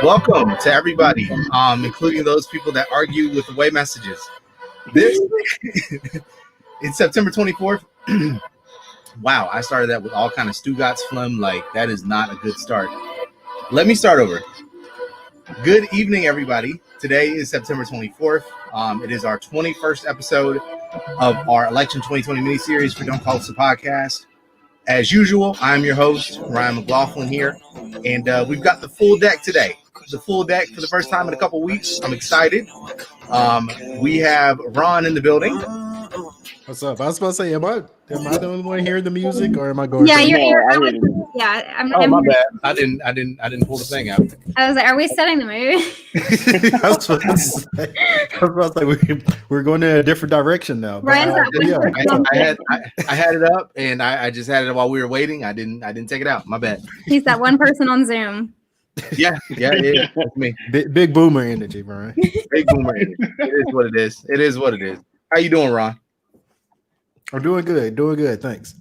Welcome to everybody, including those people that argue with away messages. This it's September 24th. Wow, I started that with all kind of Stugatz phlegm. Like, that is not a good start. Let me start over. Good evening, everybody. Today is September 24th. It is our 21st episode of our Election 2020 mini-series for Don't Call Us a Podcast. As usual, I'm your host, Ryan McLaughlin here, and we've got the full deck today. The full deck for the first time in a couple weeks. I'm excited. We have Ron in the building. What's up? I was about to say, am I the only one hearing the music, or am I going? Yeah, you're. Oh, my bad. I didn't pull the thing out. I was like, are we setting the mood? I was about to say we're going in a different direction now. I had it up, and I just had it while we were waiting. I didn't take it out. My bad. He's that one person on Zoom. Yeah, that's me. Big boomer energy, Brian. Big boomer energy. It is what it is. It is what it is. How you doing, Ron? I'm doing good. Thanks.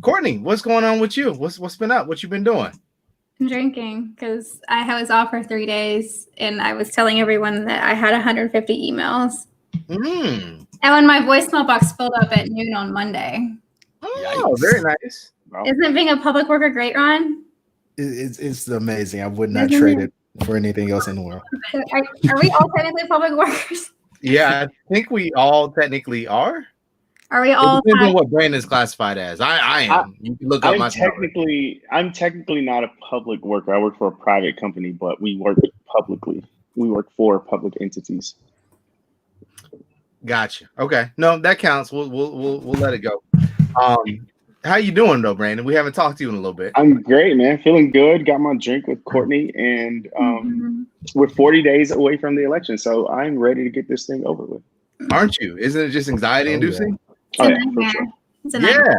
Courtney, what's going on with you? What's been up? What you been doing? I'm drinking because I was off for 3 days, and I was telling everyone that I had 150 emails. And when my voicemail box filled up at noon on Monday. Oh, very nice. Wow. Isn't being a public worker great, Ron? It's amazing. I would not trade it for anything else in the world. Are we all technically public workers? Yeah, I think we all technically are. Are we all? It depends on what Brandon's classified as. I am. You can look up my. I'm technically not a public worker. I work for a private company, but we work publicly. We work for public entities. Gotcha. Okay. No, that counts. We'll let it go. How you doing though, Brandon? We haven't talked to you in a little bit. I'm great, man. Feeling good. Got my drink with Courtney, and we're 40 days away from the election, so I'm ready to get this thing over with. Aren't you? Isn't it just anxiety inducing? Oh, yeah, for sure. Yeah.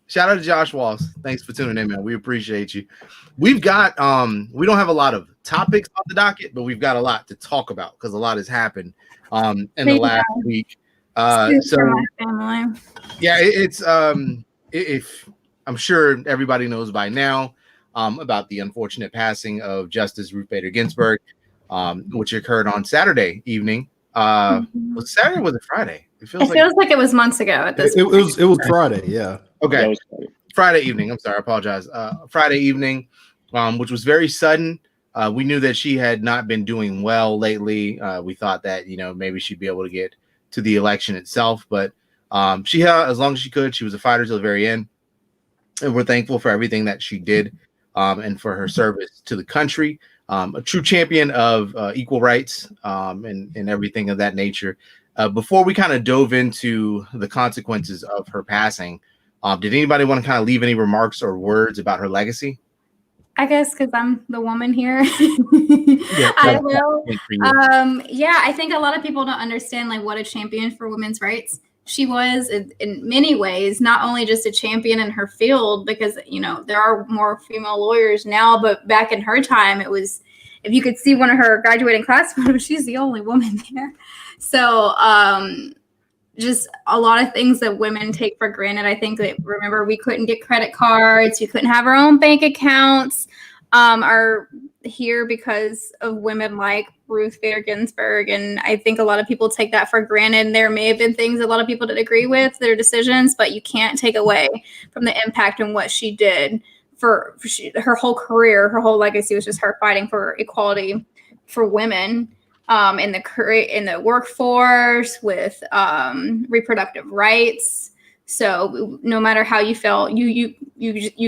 Shout out to Josh Walls. Thanks for tuning in, man. We appreciate you. We've got we don't have a lot of topics on the docket, but we've got a lot to talk about because a lot has happened in the last week. It's if I'm sure everybody knows by now about the unfortunate passing of Justice Ruth Bader Ginsburg, which occurred on Saturday evening. Was it Saturday or was it Friday? It feels like it was months ago at this point. It was Friday, yeah. Okay. Friday evening. I'm sorry, I apologize. Friday evening, which was very sudden. We knew that she had not been doing well lately. We thought that, maybe she'd be able to get to the election itself, but she had as long as she could. She was a fighter till the very end. And we're thankful for everything that she did and for her service to the country. A true champion of equal rights and everything of that nature. Before we kind of dove into the consequences of her passing, did anybody want to kind of leave any remarks or words about her legacy? I guess because I'm the woman here. I will. I think a lot of people don't understand like what a champion for women's rights she was in many ways, not only just a champion in her field, because, there are more female lawyers now, but back in her time, it was, if you could see one of her graduating class photos, she's the only woman there. So just a lot of things that women take for granted. I think that, remember, we couldn't get credit cards. We couldn't have our own bank accounts, are here because of women like Ruth Bader Ginsburg. And I think a lot of people take that for granted. There may have been things a lot of people didn't agree with their decisions, but you can't take away from the impact and what she did for her whole career. Her whole legacy was just her fighting for equality for women in the workforce, with reproductive rights. So no matter how you felt, you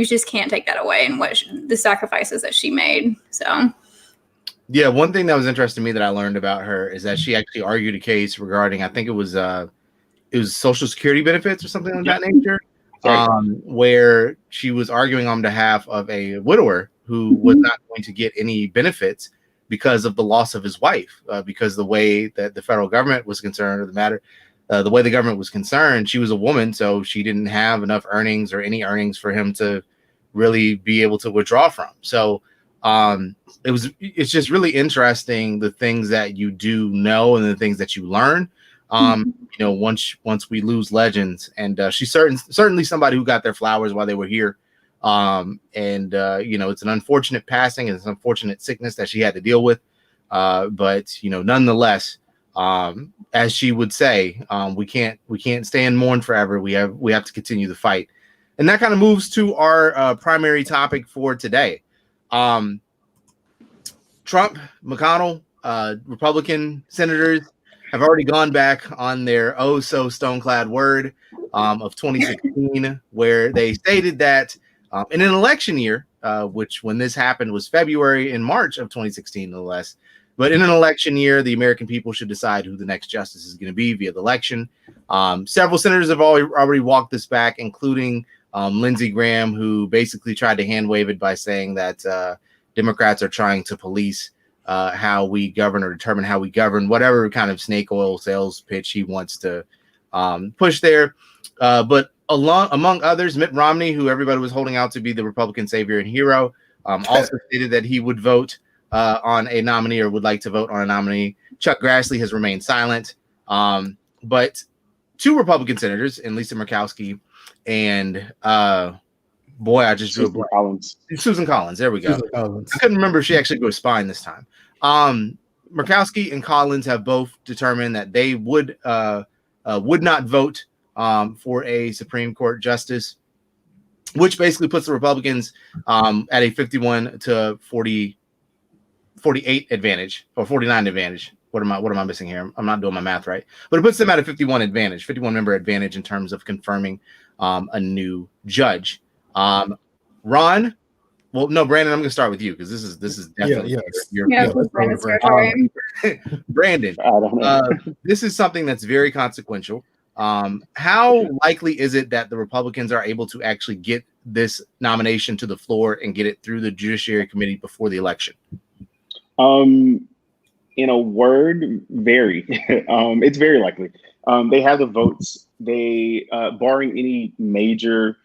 just can't take that away, and what the sacrifices that she made. So, yeah, one thing that was interesting to me that I learned about her is that she actually argued a case regarding, I think it was Social Security benefits or something of that nature, where she was arguing on behalf of a widower who was not going to get any benefits because of the loss of his wife, because the way that the federal government was concerned, or the way the government was concerned, she was a woman, so she didn't have enough earnings or any earnings for him to really be able to withdraw from. So it's just really interesting, the things that you do know and the things that you learn. Once we lose legends, and she's certainly somebody who got their flowers while they were here. It's an unfortunate passing and it's an unfortunate sickness that she had to deal with. But nonetheless, as she would say, we can't stay and mourn forever. We have to continue the fight. And that kind of moves to our primary topic for today. Trump, McConnell, Republican senators have already gone back on their so stone-clad word of 2016, where they stated that in an election year, which when this happened was February and March of 2016, no less. But in an election year, the American people should decide who the next justice is going to be via the election. Several senators have already walked this back, including Lindsey Graham, who basically tried to hand wave it by saying that Democrats are trying to police how we govern or determine how we govern, whatever kind of snake oil sales pitch he wants to push there. But among others, Mitt Romney, who everybody was holding out to be the Republican savior and hero, also stated that he would vote on a nominee or would like to vote on a nominee. Chuck Grassley has remained silent. But two Republican senators, and Lisa Murkowski and I just drew a blank. Susan Collins. There we go. I couldn't remember if she actually goes spine this time. Murkowski and Collins have both determined that they would not vote for a Supreme Court justice, which basically puts the Republicans at a 51 to 48 advantage or 49 advantage. What am I missing here? I'm not doing my math right, but it puts them at a 51 member advantage in terms of confirming a new judge. Ron, Brandon, I'm going to start with you because this is definitely Brandon. I don't know. This is something that's very consequential. How likely is it that the Republicans are able to actually get this nomination to the floor and get it through the Judiciary Committee before the election? In a word, very. It's very likely. They have the votes. They, barring any major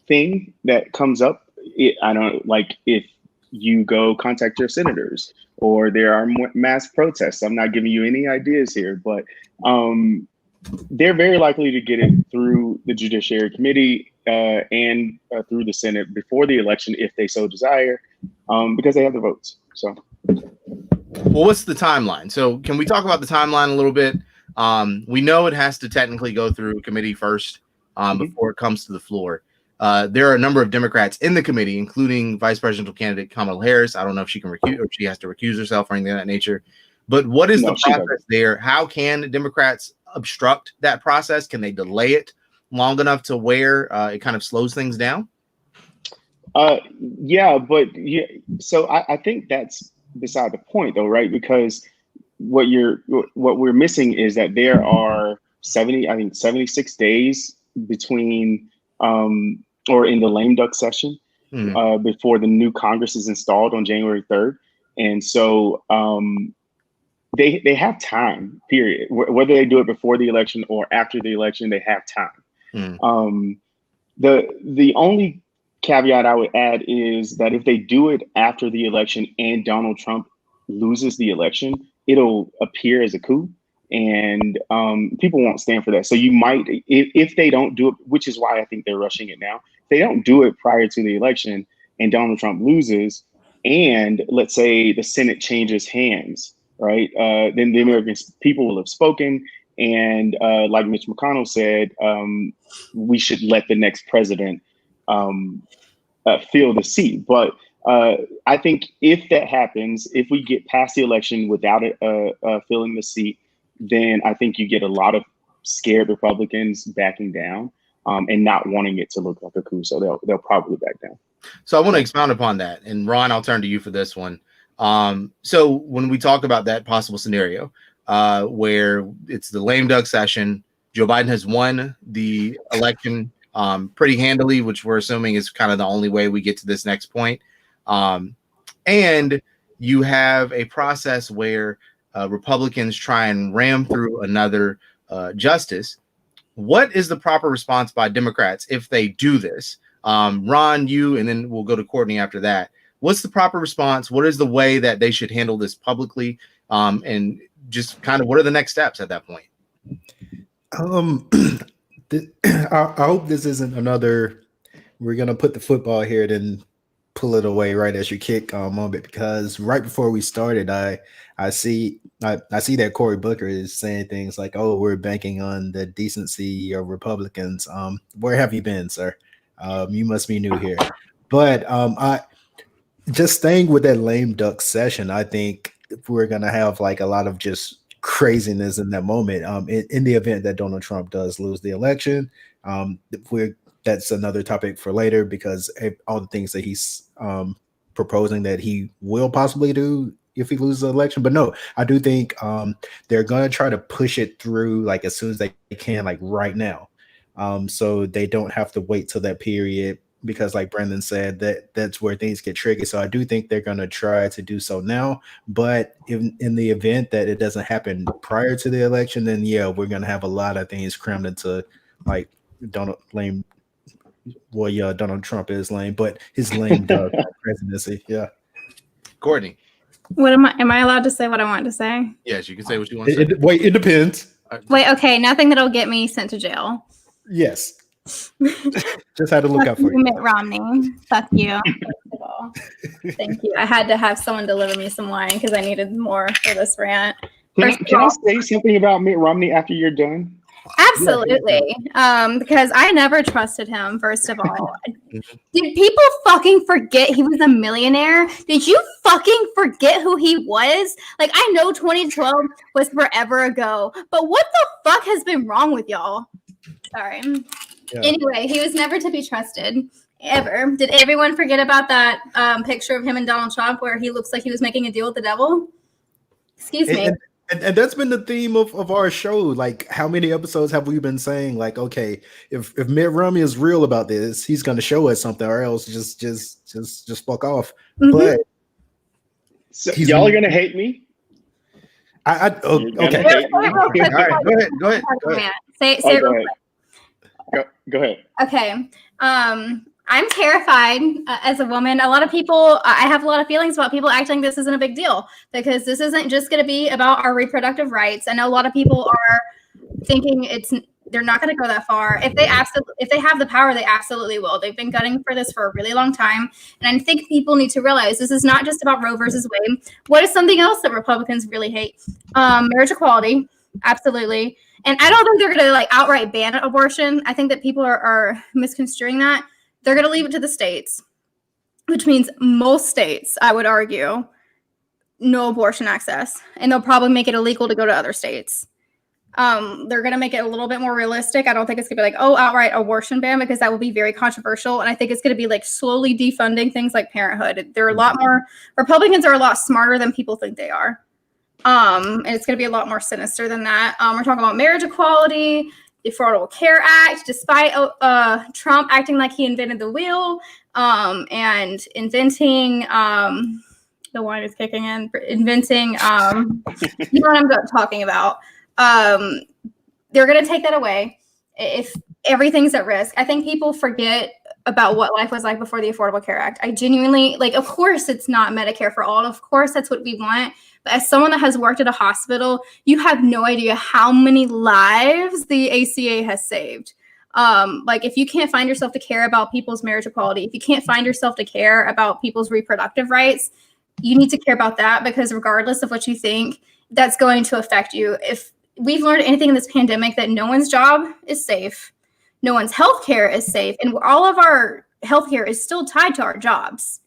thing that comes up, if you go contact your senators or there are mass protests. I'm not giving you any ideas here, but they're very likely to get it through the Judiciary Committee and through the Senate before the election if they so desire, because they have the votes. So, well, what's the timeline? So can we talk about the timeline a little bit? We know it has to technically go through committee first before it comes to the floor. There are a number of Democrats in the committee, including Vice Presidential candidate Kamala Harris. I don't know if she can recuse or she has to recuse herself or anything of that nature. But what is the process there? How can Democrats obstruct that process? Can they delay it long enough to where it kind of slows things down? So I think that's beside the point, though, right? Because what we're missing is that there are 76 days between or in the lame duck session before the new Congress is installed on January 3rd. And so they have time, period. Whether they do it before the election or after the election, they have time. The only caveat I would add is that if they do it after the election and Donald Trump loses the election, it'll appear as a coup. And people won't stand for that. So you might, if they don't do it, which is why I think they're rushing it now, if they don't do it prior to the election and Donald Trump loses, and let's say the Senate changes hands, right? Then the American people will have spoken. And like Mitch McConnell said, we should let the next president fill the seat. But I think if that happens, if we get past the election without it filling the seat, then I think you get a lot of scared Republicans backing down and not wanting it to look like a coup. So they'll probably back down. So I want to expound upon that. And Ron, I'll turn to you for this one. So when we talk about that possible scenario where it's the lame duck session, Joe Biden has won the election pretty handily, which we're assuming is kind of the only way we get to this next point. And you have a process where Republicans try and ram through another justice. What is the proper response by Democrats if they do this? Ron, you, and then we'll go to Courtney after that. What's the proper response? What is the way that they should handle this publicly? And just kind of what are the next steps at that point? I hope this isn't another we're gonna put the football here, then pull it away right as you kick moment, because right before we started, I see that Cory Booker is saying things like, "Oh, we're banking on the decency of Republicans." Where have you been, sir? You must be new here. But I just staying with that lame duck session. I think we're gonna have like a lot of just craziness in that moment. In the event that Donald Trump does lose the election, that's another topic for later, because all the things that he's proposing that he will possibly do if he loses the election. But no, I do think they're going to try to push it through like as soon as they can, like right now. So they don't have to wait till that period, because like Brandon said, that's where things get tricky. So I do think they're going to try to do so now. But in the event that it doesn't happen prior to the election, then yeah, we're going to have a lot of things crammed into like Donald Trump is lame, but his lame duck presidency. Yeah. Courtney. What am I allowed to say what I want to say? Yes, you can say what you want to say. Wait, it depends. Wait, okay, nothing that'll get me sent to jail. Yes. Just had to look out for you. Mitt Romney. Fuck you. Thank you. I had to have someone deliver me some wine because I needed more for this rant. Can I say something about Mitt Romney after you're done? Absolutely. Because I never trusted him, first of all. Did people fucking forget he was a millionaire? Did you fucking forget who he was? Like, I know 2012 was forever ago, but what the fuck has been wrong with y'all? Sorry. Yeah. Anyway, he was never to be trusted, ever. Did everyone forget about that picture of him and Donald Trump where he looks like he was making a deal with the devil? Excuse me. And that's been the theme of our show. Like, how many episodes have we been saying, like, okay, if Mitt Romney is real about this, he's going to show us something, or else just fuck off. Mm-hmm. But so y'all are going to hate me. Okay. All right, go ahead. Say go ahead. Go ahead. Okay. I'm terrified as a woman. A lot of people, I have a lot of feelings about people acting this isn't a big deal, because this isn't just going to be about our reproductive rights. I know a lot of people are thinking they're not going to go that far. If they have the power, they absolutely will. They've been gunning for this for a really long time. And I think people need to realize this is not just about Roe versus Wade. What is something else that Republicans really hate? Marriage equality. Absolutely. And I don't think they're going to like outright ban abortion. I think that people are misconstruing that. They're going to leave it to the states, which means most states, I would argue, no abortion access. And they'll probably make it illegal to go to other states. They're going to make it a little bit more realistic. I don't think it's going to be like, oh, outright abortion ban, because that would be very controversial. And I think it's going to be like slowly defunding things like parenthood. They're a lot more, Republicans are a lot smarter than people think they are. And it's going to be a lot more sinister than that. We're talking about marriage equality, the Affordable Care Act, despite Trump acting like he invented the wheel, and inventing, the wine is kicking in, inventing, you know what I'm talking about. They're going to take that away if everything's at risk. I think people forget about what life was like before the Affordable Care Act. I genuinely, like, of course it's not Medicare for all. Of course that's what we want. But as someone that has worked at a hospital, you have no idea how many lives the ACA has saved. Like, if you can't find yourself to care about people's marriage equality, if you can't find yourself to care about people's reproductive rights, you need to care about that, because regardless of what you think, that's going to affect you. If we've learned anything in this pandemic, that no one's job is safe, no one's healthcare is safe, and all of our healthcare is still tied to our jobs.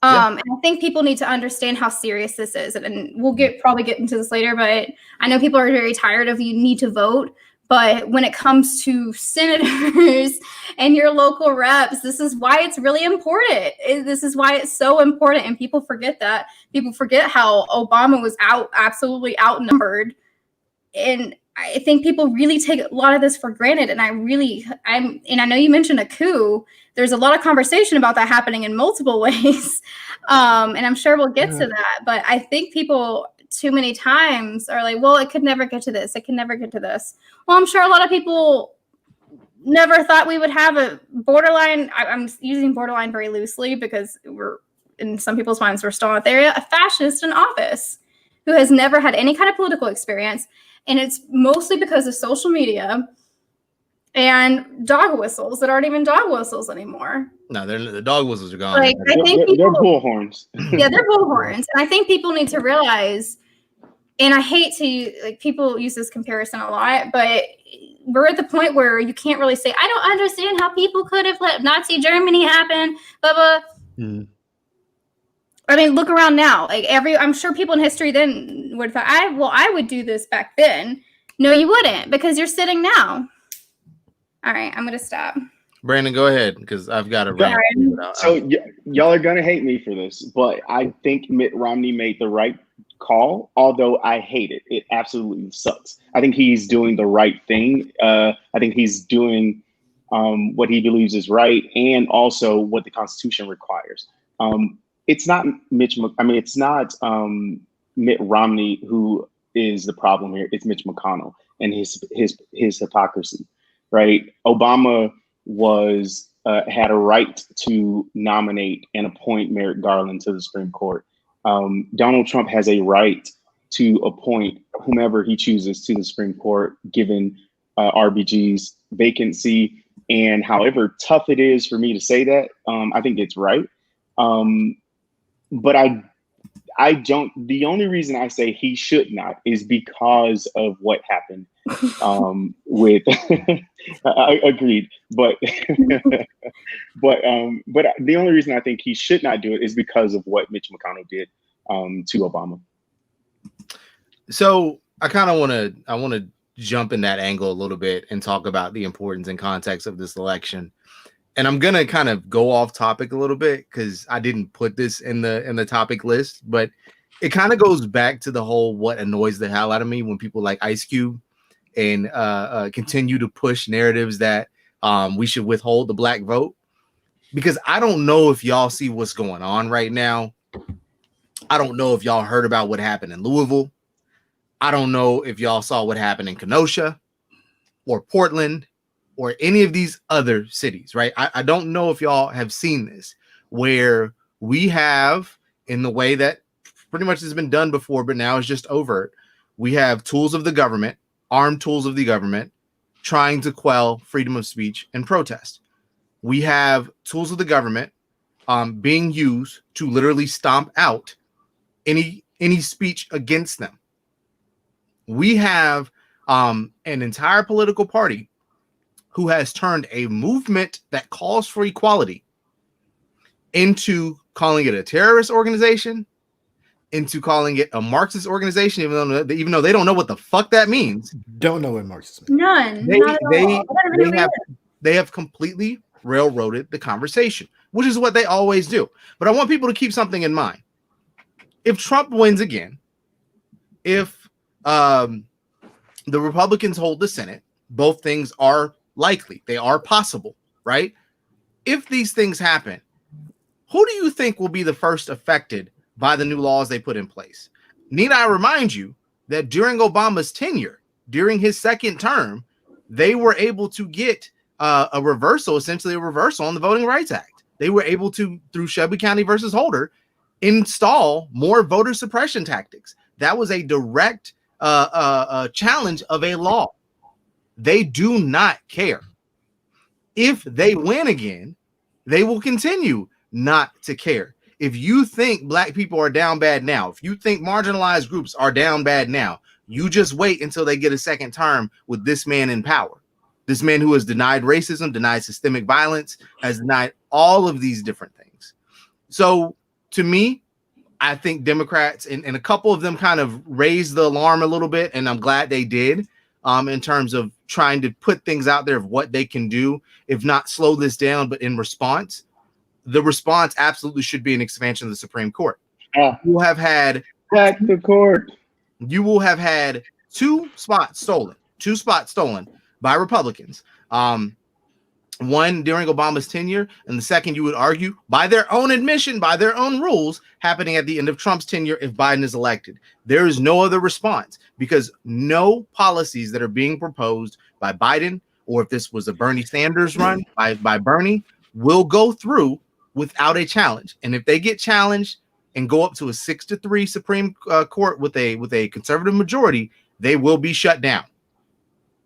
And I think people need to understand how serious this is. And we'll probably get into this later, but I know people are very tired of you need to vote. But when it comes to senators and your local reps, this is why it's really important. This is why it's so important. And people forget that. People forget how Obama was absolutely outnumbered. And I think people really take a lot of this for granted. And I know you mentioned a coup. There's a lot of conversation about that happening in multiple ways. And I'm sure we'll get to that. But I think people too many times are like, well, it could never get to this. It can never get to this. Well, I'm sure a lot of people never thought we would have a borderline. I'm using borderline very loosely because we're, in some people's minds, we're still not there yet, a fascist in office who has never had any kind of political experience. And it's mostly because of social media and dog whistles that aren't even dog whistles anymore. No, the dog whistles are gone. Like, I think they're bullhorns. Yeah, they're bullhorns. And I think people need to realize, and I hate to, like, people use this comparison a lot, but we're at the point where you can't really say, I don't understand how people could have let Nazi Germany happen, blah, blah. Mm. I mean, look around now. Like, I'm sure people in history then would have thought, I would do this back then. No, you wouldn't, because you're sitting now. All right, I'm going to stop. Brandon, go ahead, because I've got to rant. So y'all are going to hate me for this, but I think Mitt Romney made the right call, although I hate it. It absolutely sucks. I think he's doing the right thing. I think he's doing what he believes is right, and also what the Constitution requires. It's not it's not Mitt Romney who is the problem here. It's Mitch McConnell and his hypocrisy, right? Obama had a right to nominate and appoint Merrick Garland to the Supreme Court. Donald Trump has a right to appoint whomever he chooses to the Supreme Court, given RBG's vacancy. And however tough it is for me to say that, I think it's right. But I don't. The only reason I say he should not is because of what happened with. I agreed, but but the only reason I think he should not do it is because of what Mitch McConnell did to Obama. So I kind of want to jump in that angle a little bit and talk about the importance and context of this election. And I'm gonna kind of go off topic a little bit because I didn't put this in the topic list, but it kind of goes back to the whole what annoys the hell out of me when people like Ice Cube and continue to push narratives that we should withhold the black vote. Because I don't know if y'all see what's going on right now. I don't know if y'all heard about what happened in Louisville. I don't know if y'all saw what happened in Kenosha or Portland or any of these other cities, right? I don't know if y'all have seen this, where we have, in the way that pretty much has been done before, but now it's just overt, we have tools of the government, armed tools of the government, trying to quell freedom of speech and protest. We have tools of the government being used to literally stomp out any speech against them. We have an entire political party who has turned a movement that calls for equality into calling it a terrorist organization, into calling it a Marxist organization, even though they don't know what the fuck that means. Don't know what Marxist means. None. They have completely railroaded the conversation, which is what they always do. But I want people to keep something in mind. If Trump wins again, if the Republicans hold the Senate, both things are likely. They are possible, right? If these things happen, who do you think will be the first affected by the new laws they put in place? Need I remind you that during Obama's tenure, during his second term, they were able to get essentially a reversal on the Voting Rights Act. They were able to, through Shelby County versus Holder, install more voter suppression tactics. That was a direct challenge of a law. They do not care. If they win again, they will continue not to care. If you think black people are down bad now, if you think marginalized groups are down bad now, you just wait until they get a second term with this man in power. This man who has denied racism, denied systemic violence, has denied all of these different things. So to me, I think Democrats and a couple of them kind of raised the alarm a little bit, and I'm glad they did, in terms of trying to put things out there of what they can do, if not slow this down, but in response. The response absolutely should be an expansion of the Supreme Court. You will have had back the court. You will have had two spots stolen by Republicans. One during Obama's tenure, and the second, you would argue, by their own admission, by their own rules, happening at the end of Trump's tenure if Biden is elected. There is no other response, because no policies that are being proposed by Biden, or if this was a Bernie Sanders run by Bernie, will go through without a challenge. And if they get challenged and go up to a 6-3 Supreme Court with a conservative majority, they will be shut down.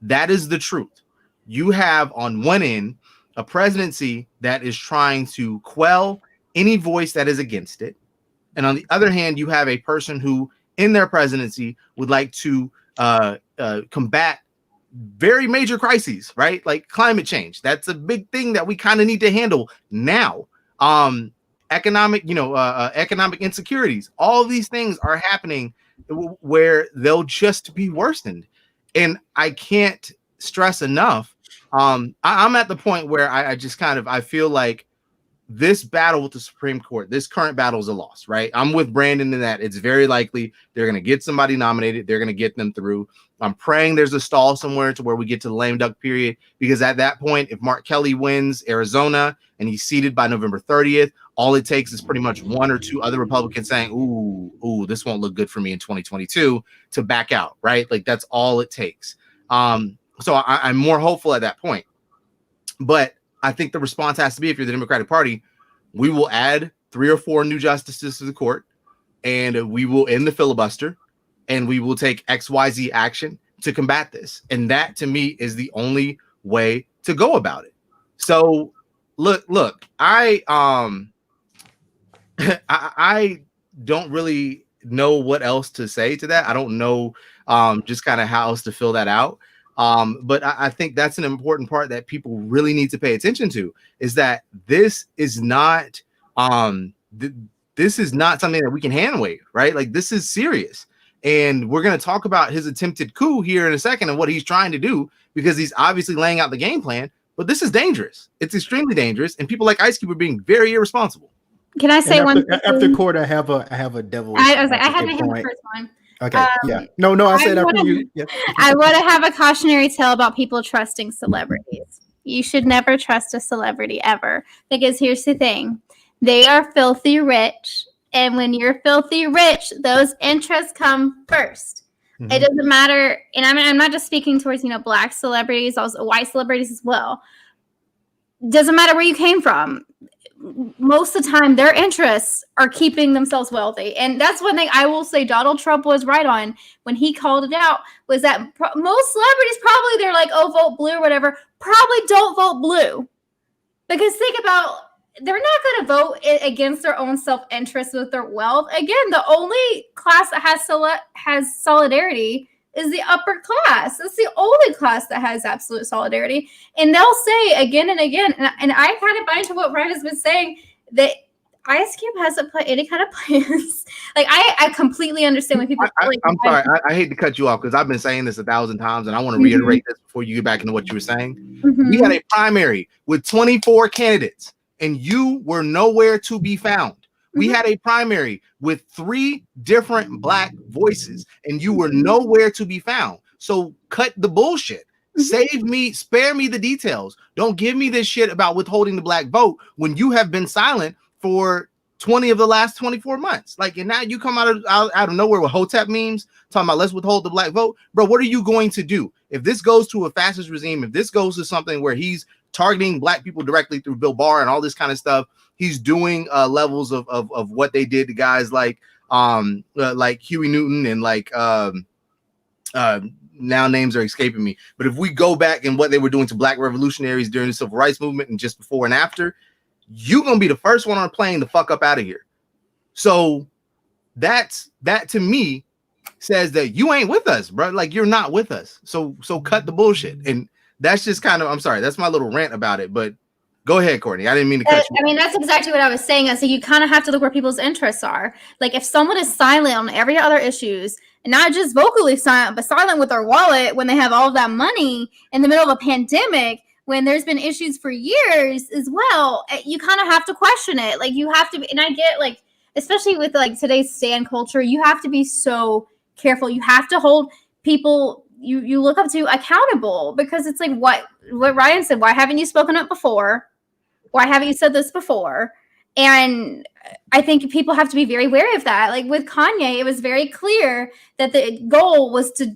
That is the truth. you have on one end a presidency that is trying to quell any voice that is against it. And on the other hand, you have a person who in their presidency would like to combat very major crises, right? Like climate change. That's a big thing that we kind of need to handle now. Economic insecurities. All of these things are happening where they'll just be worsened. And I can't stress enough. I'm at the point where I feel like this battle with the Supreme Court, this current battle is a loss, right? I'm with Brandon in that it's very likely they're going to get somebody nominated. They're going to get them through. I'm praying there's a stall somewhere to where we get to the lame duck period, because at that point, if Mark Kelly wins Arizona and he's seated by November 30th, all it takes is pretty much one or two other Republicans saying, ooh, this won't look good for me in 2022 to back out, right? Like that's all it takes. So I'm more hopeful at that point. But I think the response has to be, if you're the Democratic Party, we will add 3 or 4 new justices to the court, and we will end the filibuster, and we will take XYZ action to combat this. And that to me is the only way to go about it. So look, I I don't really know what else to say to that. I don't know just kind of how else to fill that out. But I think that's an important part that people really need to pay attention to, is that this is not this is not something that we can hand wave, right? Like this is serious. And we're going to talk about his attempted coup here in a second and what he's trying to do, because he's obviously laying out the game plan. But this is dangerous. It's extremely dangerous. And people like Ice Cube are being very irresponsible. Can I say one thing? After court, I have a devil. I was like, I had to hit the first one. Okay. Yeah. No. I said after you. Yeah. I want to have a cautionary tale about people trusting celebrities. You should never trust a celebrity ever, because here's the thing: they are filthy rich, and when you're filthy rich, those interests come first. Mm-hmm. It doesn't matter, and I'm not just speaking towards black celebrities, also white celebrities as well. Doesn't matter where you came from. Most of the time, their interests are keeping themselves wealthy. And that's one thing I will say Donald Trump was right on when he called it out, was that most celebrities, probably they're like, oh, vote blue or whatever, probably don't vote blue. Because think about, they're not going to vote against their own self-interest with their wealth. Again, the only class that has solidarity is the upper class. It's the only class that has absolute solidarity. And they'll say again and again, and I kind of buy into what Ryan has been saying, that Ice Cube hasn't put any kind of plans. Like, I completely understand when people I'm sorry, I hate to cut you off, because I've been saying this 1,000 times, and I want to reiterate this before you get back into what you were saying. Mm-hmm. We had a primary with 24 candidates, and you were nowhere to be found. We had a primary with 3 different black voices, and you were nowhere to be found. So cut the bullshit. Save me, spare me the details. Don't give me this shit about withholding the black vote when you have been silent for 20 of the last 24 months. Like, and now you come out of nowhere with Hotep memes talking about let's withhold the black vote. Bro, what are you going to do? If this goes to a fascist regime, if this goes to something where he's targeting black people directly through Bill Barr and all this kind of stuff, he's doing levels of what they did to guys like Huey Newton and now names are escaping me. But if we go back and what they were doing to black revolutionaries during the civil rights movement and just before and after, you're going to be the first one on a plane to fuck up out of here. So that to me says that you ain't with us, bro. Like, you're not with us. So cut the bullshit. And that's just kind of, I'm sorry, that's my little rant about it, but go ahead, Courtney. I didn't mean to cut you. I mean, that's exactly what I was saying. So you kind of have to look where people's interests are. Like, if someone is silent on every other issues, and not just vocally silent, but silent with their wallet when they have all of that money in the middle of a pandemic, when there's been issues for years as well, you kind of have to question it. Like, you have to be, and I get, like, especially with like today's stand culture, you have to be so careful. You have to hold people you look up to accountable, because it's like what Ryan said. Why haven't you spoken up before? Why haven't you said this before? And I think people have to be very wary of that. Like with Kanye, it was very clear that the goal was to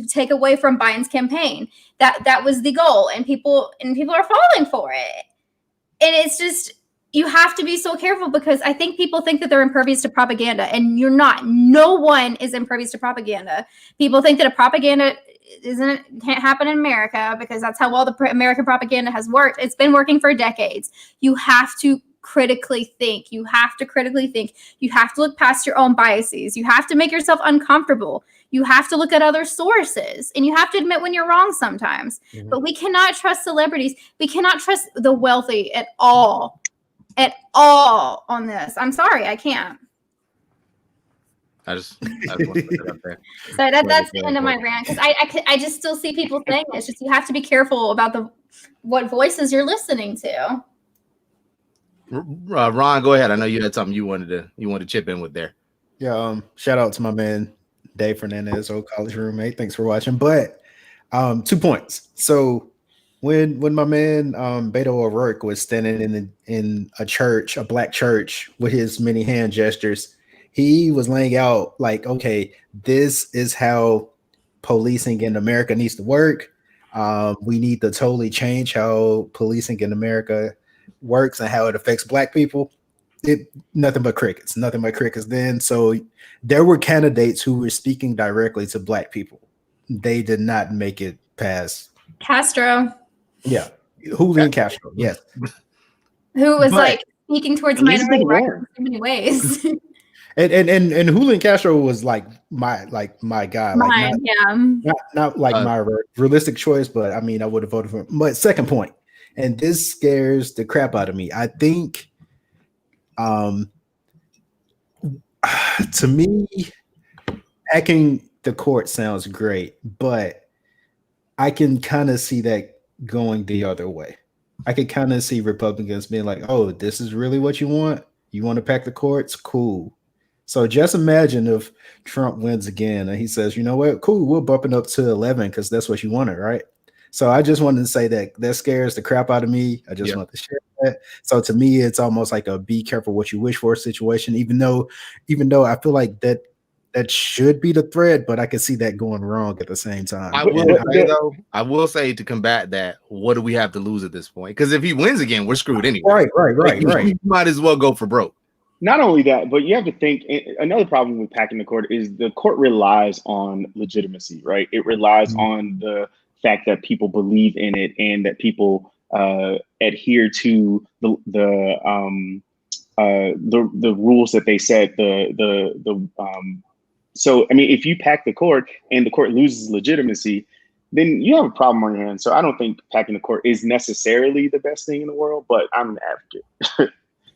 take away from Biden's campaign. That was the goal, and people are falling for it. And it's just, you have to be so careful, because I think people think that they're impervious to propaganda, and you're not. No one is impervious to propaganda. People think that a propaganda can't happen in America because that's how well the American propaganda has worked. It's been working for decades. You have to critically think. You have to critically think. You have to look past your own biases. You have to make yourself uncomfortable. You have to look at other sources, and you have to admit when you're wrong sometimes. Mhm. But we cannot trust celebrities. We cannot trust the wealthy at all on this. I'm sorry, I can't. I just want to put that up there. So that's the end of my rant, because I just still see people saying it. It's just you have to be careful about what voices you're listening to. Ron, go ahead. I know you had something you wanted to chip in with there. Yeah, shout out to my man Dave Fernandez, old college roommate. Thanks for watching. But 2 points. So when my man Beto O'Rourke was standing in a church, a black church, with his many hand gestures, he was laying out like, okay, this is how policing in America needs to work. We need to totally change how policing in America works and how it affects black people. Nothing but crickets then. So there were candidates who were speaking directly to black people. They did not make it past Castro. Yeah. Julian Castro. Yes. Who was like speaking towards minority rights in so many ways. And Julian Castro was like my guy. Not like my realistic choice, but I mean I would have voted for him. But second point, and this scares the crap out of me. I think to me, hacking the court sounds great, but I can kind of see that going the other way. I could kind of see Republicans being like, oh, this is really what you want? You want to pack the courts? Cool. So just imagine if Trump wins again and he says, you know what? Cool, we're bumping up to 11 because that's what you wanted, right? So I just wanted to say that scares the crap out of me. I just want to share that. So to me, it's almost like a be careful what you wish for situation, even though I feel like that should be the thread, but I can see that going wrong at the same time. I will say to combat that, what do we have to lose at this point? Because if he wins again, we're screwed anyway. Right. You might as well go for broke. Not only that, but you have to think another problem with packing the court is the court relies on legitimacy, right? It relies on the fact that people believe in it and that people adhere to the rules that they set. So I mean, if you pack the court and the court loses legitimacy, then you have a problem on your hands. So I don't think packing the court is necessarily the best thing in the world, but I'm an advocate.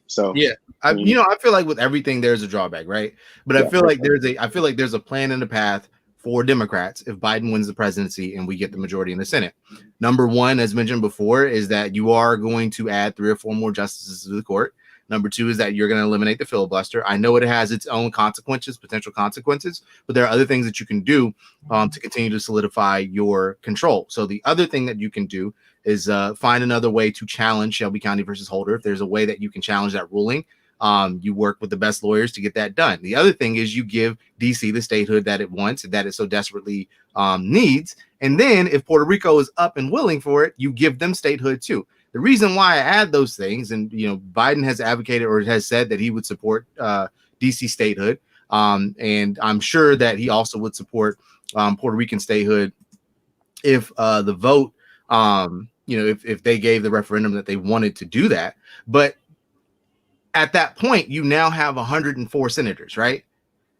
So yeah, I feel like with everything there's a drawback, right? But I feel like there's a plan and a path for Democrats if Biden wins the presidency and we get the majority in the Senate. Number one, as mentioned before, is that you are going to add 3 or 4 more justices to the court. Number two is that you're going to eliminate the filibuster. I know it has its own potential consequences, but there are other things that you can do to continue to solidify your control. So the other thing that you can do is find another way to challenge Shelby County versus Holder. If there's a way that you can challenge that ruling, you work with the best lawyers to get that done. The other thing is you give DC the statehood that it wants, that it so desperately needs. And then if Puerto Rico is up and willing for it, you give them statehood too. The reason why I add those things, and Biden has advocated or has said that he would support DC statehood, and I'm sure that he also would support Puerto Rican statehood if the vote, if they gave the referendum that they wanted to do that. But at that point, you now have 104 senators, right?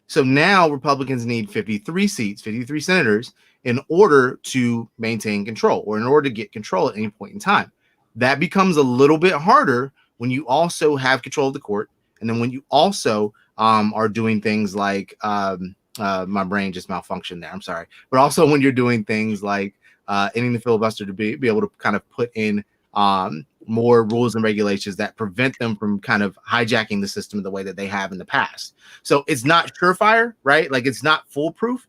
So now Republicans need 53 seats, 53 senators in order to maintain control or in order to get control at any point in time. That becomes a little bit harder when you also have control of the court. And then when you also are doing things like my brain just malfunctioned there. I'm sorry. But also when you're doing things like ending the filibuster to be able to kind of put in more rules and regulations that prevent them from kind of hijacking the system the way that they have in the past. So it's not surefire, right? Like it's not foolproof.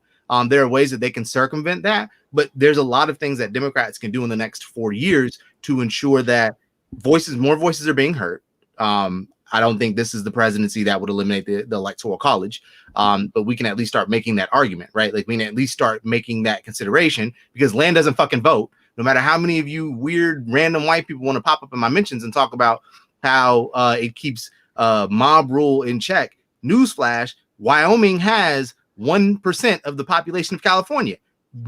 There are ways that they can circumvent that, but there's a lot of things that Democrats can do in the next 4 years to ensure that more voices are being heard. I don't think this is the presidency that would eliminate the electoral college, but we can at least start making that argument, right? Like we can at least start making that consideration because land doesn't fucking vote. No matter how many of you weird random white people want to pop up in my mentions and talk about how it keeps mob rule in check. Newsflash, Wyoming has 1% of the population of California.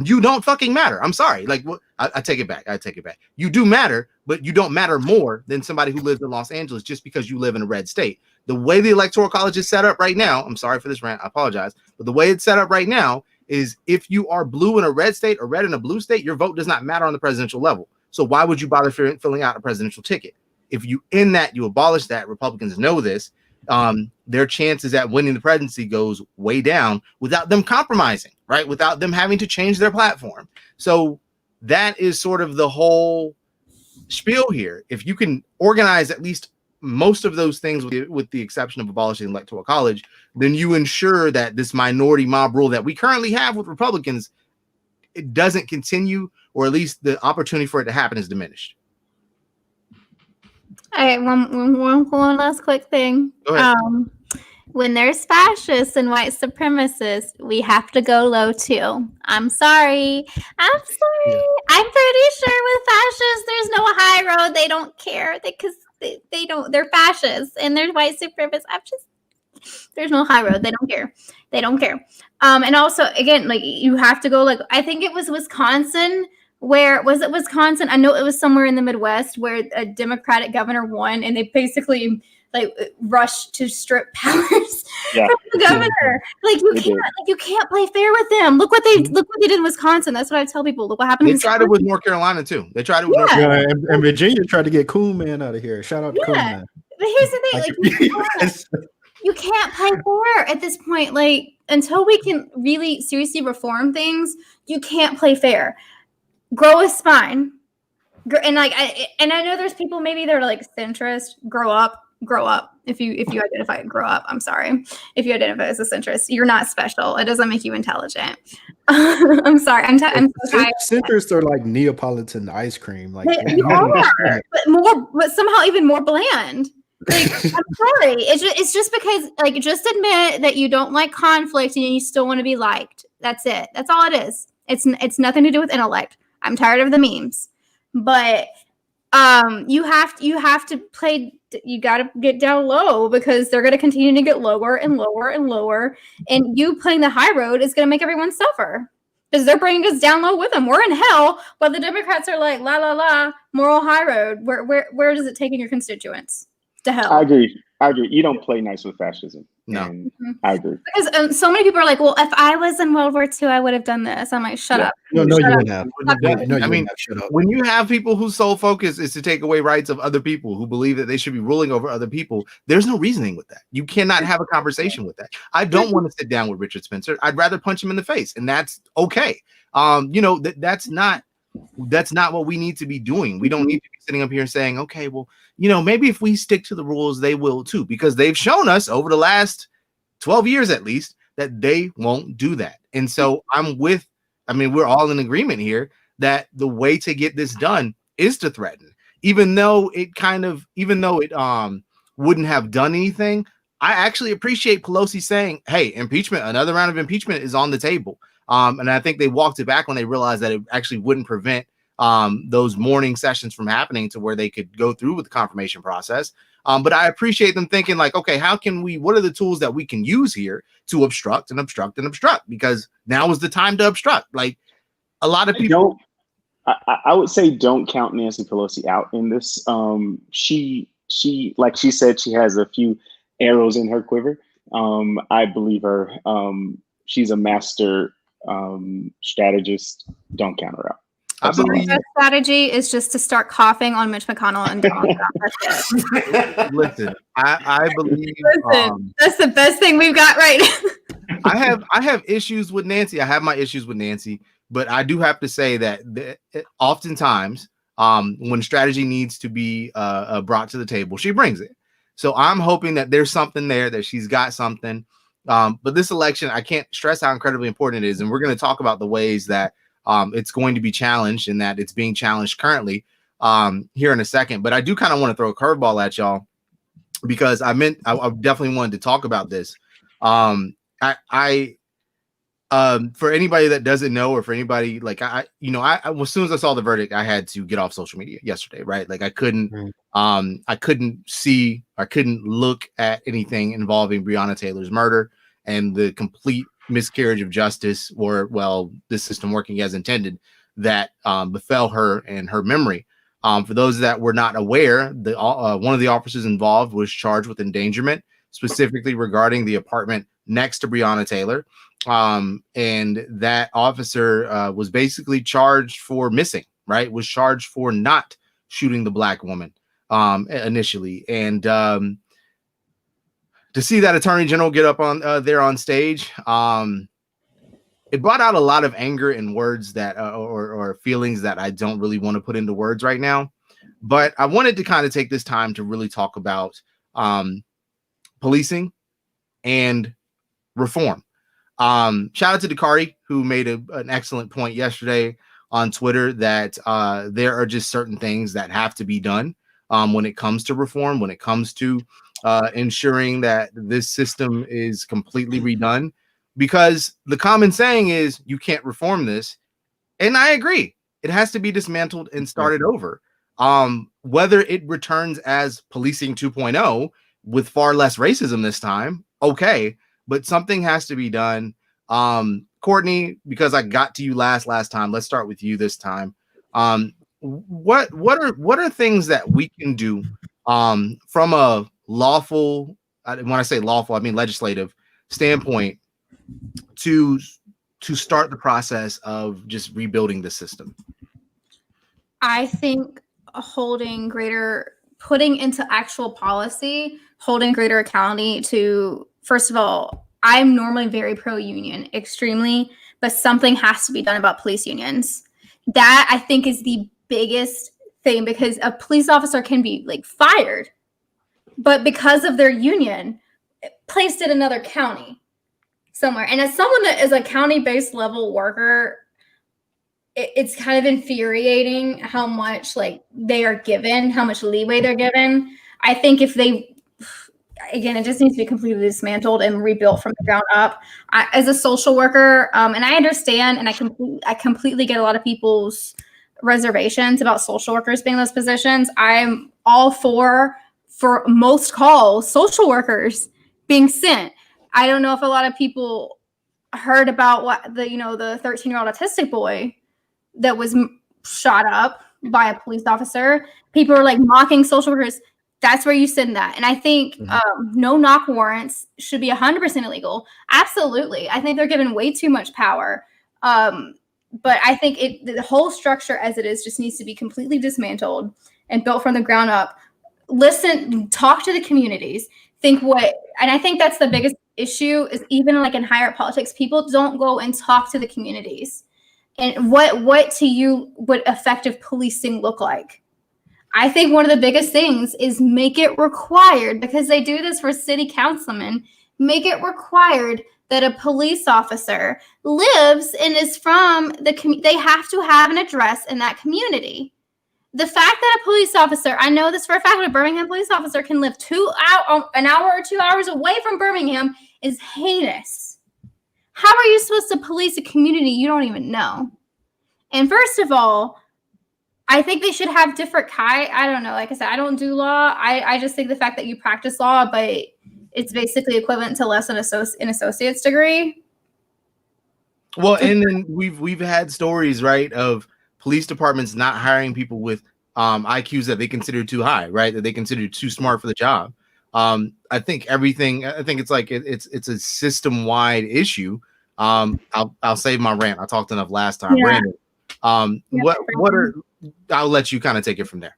you don't fucking matter. I'm sorry. Like, what? I take it back. I take it back. You do matter, but you don't matter more than somebody who lives in Los Angeles just because you live in a red state. The way the Electoral College is set up right now, I'm sorry for this rant, I apologize, but the way it's set up right now is if you are blue in a red state or red in a blue state, your vote does not matter on the presidential level. So why would you bother filling out a presidential ticket? If you abolish that, Republicans know this, their chances at winning the presidency goes way down without them compromising, right? Without them having to change their platform. So that is sort of the whole spiel here. If you can organize at least most of those things with the exception of abolishing the Electoral College, then you ensure that this minority mob rule that we currently have with Republicans, it doesn't continue, or at least the opportunity for it to happen is diminished. All right, one last quick thing. Go ahead. When there's fascists and white supremacists, we have to go low too. I'm sorry. I'm pretty sure with fascists, there's no high road. They don't care because they don't. They're fascists and they're white supremacists. There's no high road. They don't care. They don't care. And also, again, like you have to go. Like I think it was Wisconsin. Where was it? Wisconsin? I know it was somewhere in the Midwest where a Democratic governor won, and they basically like rushed to strip powers from the governor. Like you can't play fair with them. Look what they did in Wisconsin. That's what I tell people. Look what happened. They tried it with North Carolina too. They tried it with North Carolina. And Virginia tried to get Cool Man out of here. Shout out to Cool Man. But here's the thing: you can't play fair at this point. Like until we can really seriously reform things, you can't play fair. Grow a spine, and like I know there's people maybe they're like centrist. Grow up. If you identify, grow up. I'm sorry. If you identify as a centrist, you're not special. It doesn't make you intelligent. I'm sorry. I'm so tired. Centrists are like Neapolitan ice cream. Like you are, but somehow even more bland. Like I'm sorry. It's just because like just admit that you don't like conflict and you still want to be liked. That's it. That's all it is. It's nothing to do with intellect. I'm tired of the memes, but you have to play. You got to get down low because they're going to continue to get lower and lower and lower. And you playing the high road is going to make everyone suffer because they're bringing us down low with them. We're in hell, but the Democrats are like la la la moral high road. Where does it take in your constituents? To hell. I agree. You don't play nice with fascism. No, I agree. Because so many people are like, well, if I was in World War II, I would have done this. I'm like, shut up. No, you wouldn't have. I mean, shut up. When you have people whose sole focus is to take away rights of other people who believe that they should be ruling over other people, there's no reasoning with that. You cannot have a conversation with that. I don't want to sit down with Richard Spencer. I'd rather punch him in the face, and that's okay. That's not what we need to be doing. We don't need to be sitting up here and saying, okay, well, maybe if we stick to the rules, they will too, because they've shown us over the last 12 years at least that they won't do that. And so we're all in agreement here that the way to get this done is to threaten, even though it wouldn't have done anything. I actually appreciate Pelosi saying, hey, another round of impeachment is on the table. And I think they walked it back when they realized that it actually wouldn't prevent those morning sessions from happening to where they could go through with the confirmation process. But I appreciate them thinking like, okay, what are the tools that we can use here to obstruct and obstruct and obstruct? Because now is the time to obstruct. Like a lot of people. I would say don't count Nancy Pelosi out in this. She like she said, she has a few arrows in her quiver. I believe her. She's a master strategist. Don't count her out. I believe the strategy is just to start coughing on Mitch McConnell and Donald Trump. Listen, I believe that's the best thing we've got right now. I have issues with Nancy. I have my issues with Nancy, but I do have to say that oftentimes when strategy needs to be brought to the table, she brings it. So I'm hoping that there's something there, that she's got something. But this election, I can't stress how incredibly important it is. And we're going to talk about the ways that it's going to be challenged and that it's being challenged currently here in a second. But I do kind of want to throw a curveball at y'all because I definitely wanted to talk about this. For anybody that doesn't know, or for anybody like as soon as I saw the verdict, I had to get off social media yesterday, right? Like I couldn't look at anything involving Breonna Taylor's murder and the complete miscarriage of justice, or, well, the system working as intended, that befell her and her memory. For those that were not aware, one of the officers involved was charged with endangerment, specifically regarding the apartment next to Breonna Taylor. And that officer was basically charged for missing, right? Was charged for not shooting the black woman initially. And to see that Attorney General get up on there on stage, it brought out a lot of anger and words that or feelings that I don't really want to put into words right now. But I wanted to kind of take this time to really talk about policing and reform. Shout out to Dakari, who made an excellent point yesterday on Twitter that there are just certain things that have to be done when it comes to reform, when it comes to ensuring that this system is completely redone, because the common saying is you can't reform this. And I agree. It has to be dismantled and started over. Whether it returns as policing 2.0 with far less racism this time, okay, but something has to be done. Courtney, because I got to you last time, let's start with you this time. What are things that we can do from a lawful, when I say lawful, I mean legislative standpoint, to start the process of just rebuilding the system? I think putting into actual policy, holding greater accountability to, first of all, I'm normally very pro-union, extremely, but something has to be done about police unions. That, I think, is the biggest thing, because a police officer can be like fired, but because of their union, placed in another county somewhere. And as someone that is a county-based level worker, it's kind of infuriating how much they are given, how much leeway they're given. I think if they, again, it just needs to be completely dismantled and rebuilt from the ground up. As a social worker, and I understand, and I completely get a lot of people's reservations about social workers being in those positions. I'm all for most calls, social workers being sent. I don't know if a lot of people heard about what the 13-year-old autistic boy that was shot up by a police officer. People are mocking social workers. That's where you send that. And I think no knock warrants should be 100% illegal. Absolutely. I think they're given way too much power. But I think the whole structure as it is just needs to be completely dismantled and built from the ground up. Listen, talk to the communities. And I think that's the biggest issue, is even in higher politics, people don't go and talk to the communities. And what to you would effective policing look like? I think one of the biggest things is make it required, because they do this for city councilmen, make it required that a police officer lives and is from they have to have an address in that community. The fact that a police officer, I know this for a fact, a Birmingham police officer can live an hour or 2 hours away from Birmingham is heinous. How are you supposed to police a community you don't even know? And first of all, I think they should have different I don't know. Like I said, I don't do law. I just think the fact that you practice law, but it's basically equivalent to less than an associate's degree. Well, and then we've had stories, right, of police departments not hiring people with IQs that they consider too high, right? That they consider too smart for the job. I think it's a system-wide issue. I'll save my rant. I talked enough last time. Yeah. Brandon, I'll let you kind of take it from there.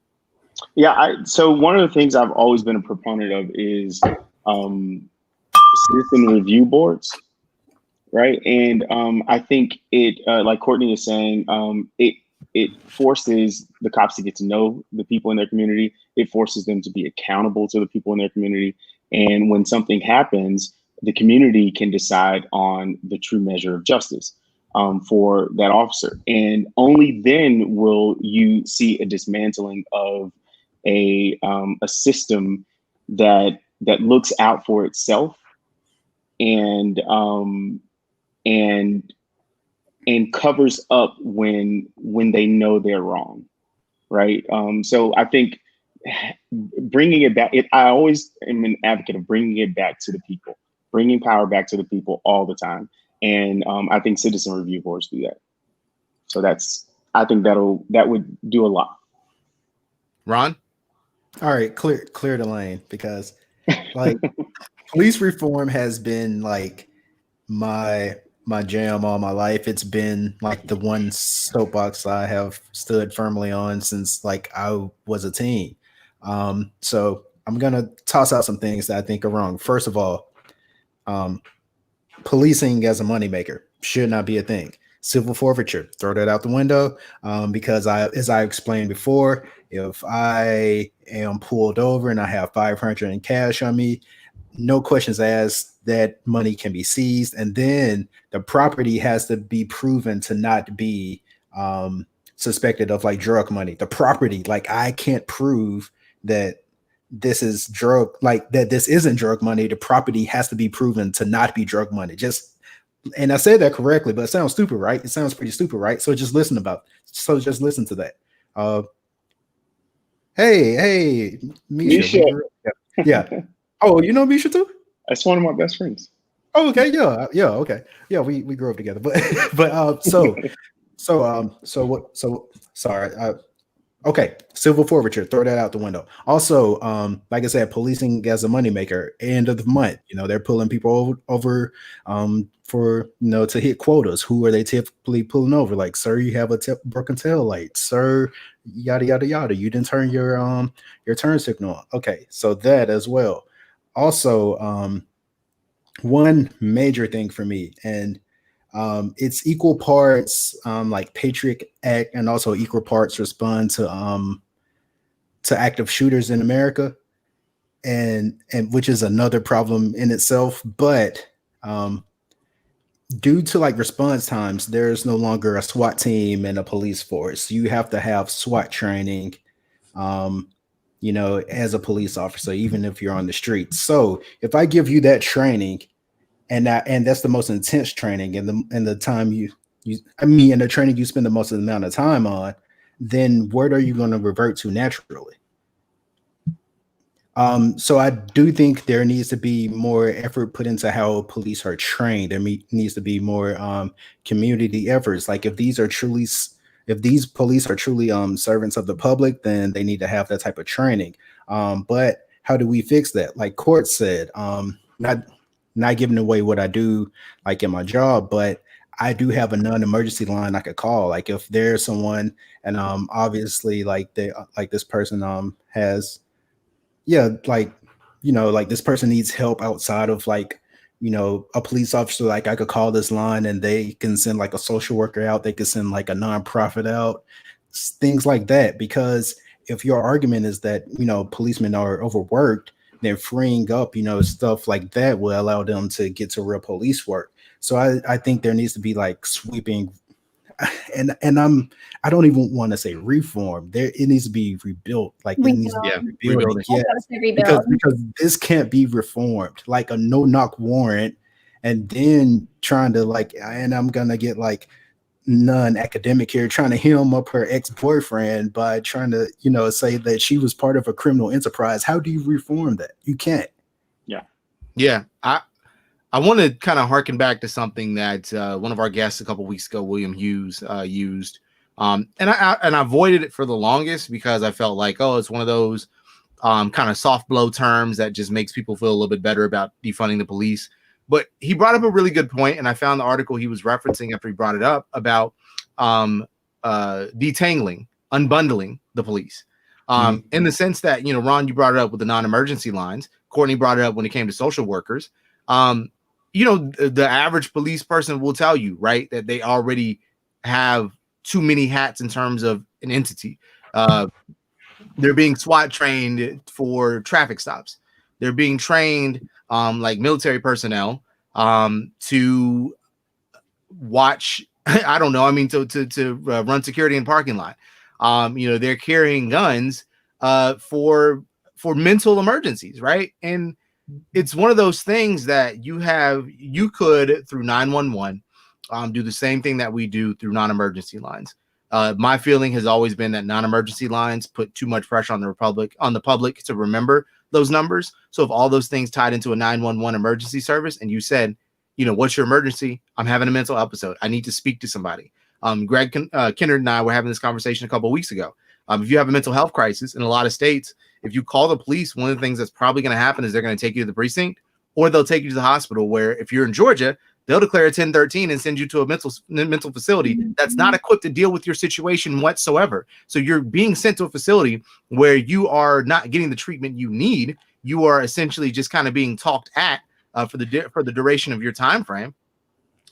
Yeah. So one of the things I've always been a proponent of is citizen review boards. Right. And I think it, like Courtney is saying, it forces the cops to get to know the people in their community. It forces them to be accountable to the people in their community. And when something happens, the community can decide on the true measure of justice for that officer. And only then will you see a dismantling of a system that looks out for itself and covers up when they know they're wrong, right? So I think bringing it back, I always am an advocate of bringing it back to the people, bringing power back to the people all the time. And I think citizen review boards do that. So I think that would do a lot. Ron? All right, clear the lane, because like police reform has been like my jam all my life. It's been like the one soapbox I have stood firmly on since like I was a teen. So I'm gonna toss out some things that I think are wrong. First of all, policing as a moneymaker should not be a thing. Civil forfeiture, throw that out the window. Because as I explained before, if I am pulled over and I have 500 in cash on me, no questions asked, that money can be seized, and then the property has to be proven to not be suspected of like drug money. The property, like I can't prove that this is that this isn't drug money. The property has to be proven to not be drug money. And I said that correctly, but it sounds stupid, right? It sounds pretty stupid, right? So just listen to that. Hey, Misha. Yeah. Oh, you know Misha too? That's one of my best friends. Oh, okay. Yeah. Okay. Yeah, we grew up together. Okay, civil forfeiture, throw that out the window. Also, like I said, policing as a moneymaker, end of the month, they're pulling people over for, to hit quotas. Who are they typically pulling over? Like, sir, you have a broken tail light. Sir, yada, yada, yada. You didn't turn your turn signal on. Okay, so that as well. Also, one major thing for me, and it's equal parts like Patriot Act and also equal parts respond to active shooters in America, and which is another problem in itself. But due to like response times, there's no longer a SWAT team and a police force. You have to have SWAT training, as a police officer, even if you're on the street. So if I give you that training, and that's the most intense training, and the time and the training you spend the most amount of time on, then what are you going to revert to naturally? So I do think there needs to be more effort put into how police are trained. There needs to be more community efforts. Like if these police are truly servants of the public, then they need to have that type of training. But how do we fix that? Like Court said, not giving away what I do like in my job, but I do have a non-emergency line I could call. Like if there's someone, and obviously like this person has, like this person needs help outside of like a police officer. Like I could call this line and they can send like a social worker out. They could send like a nonprofit out, things like that. Because if your argument is that policemen are overworked, then freeing up, stuff like that will allow them to get to real police work. So I think there needs to be like sweeping, and I don't even want to say reform. It needs to be rebuilt. Like it needs to be rebuilt. Yes. Because this can't be reformed. Like a no-knock warrant, and then trying to and I'm gonna get like non-academic here, trying to hem up her ex-boyfriend by trying to say that she was part of a criminal enterprise. How do you reform that? You can't. Yeah. I want to kind of harken back to something that one of our guests a couple weeks ago, William Hughes, used, and I avoided it for the longest because I felt like, it's one of those kind of soft blow terms that just makes people feel a little bit better about defunding the police. But he brought up a really good point, and I found the article he was referencing after he brought it up about detangling, unbundling the police, in the sense that, Ron, you brought it up with the non-emergency lines. Courtney brought it up when it came to social workers. The average police person will tell you, right, that they already have too many hats in terms of an entity. They're being SWAT trained for traffic stops. They're being trained like military personnel to watch, I don't know, to run security in parking lot. They're carrying guns for mental emergencies, right? And it's one of those things that you could through 911 do the same thing that we do through non-emergency lines. My feeling has always been that non-emergency lines put too much pressure on the public to remember those numbers. So if all those things tied into a 911 emergency service, and you said, what's your emergency? I'm having a mental episode. I need to speak to somebody. Greg Kennard and I were having this conversation a couple of weeks ago. If you have a mental health crisis in a lot of states, if you call the police, one of the things that's probably going to happen is they're going to take you to the precinct, or they'll take you to the hospital, where if you're in Georgia, they'll declare a 1013 and send you to a mental facility that's not equipped to deal with your situation whatsoever. So you're being sent to a facility where you are not getting the treatment you need. You are essentially just kind of being talked at for the duration of your time frame.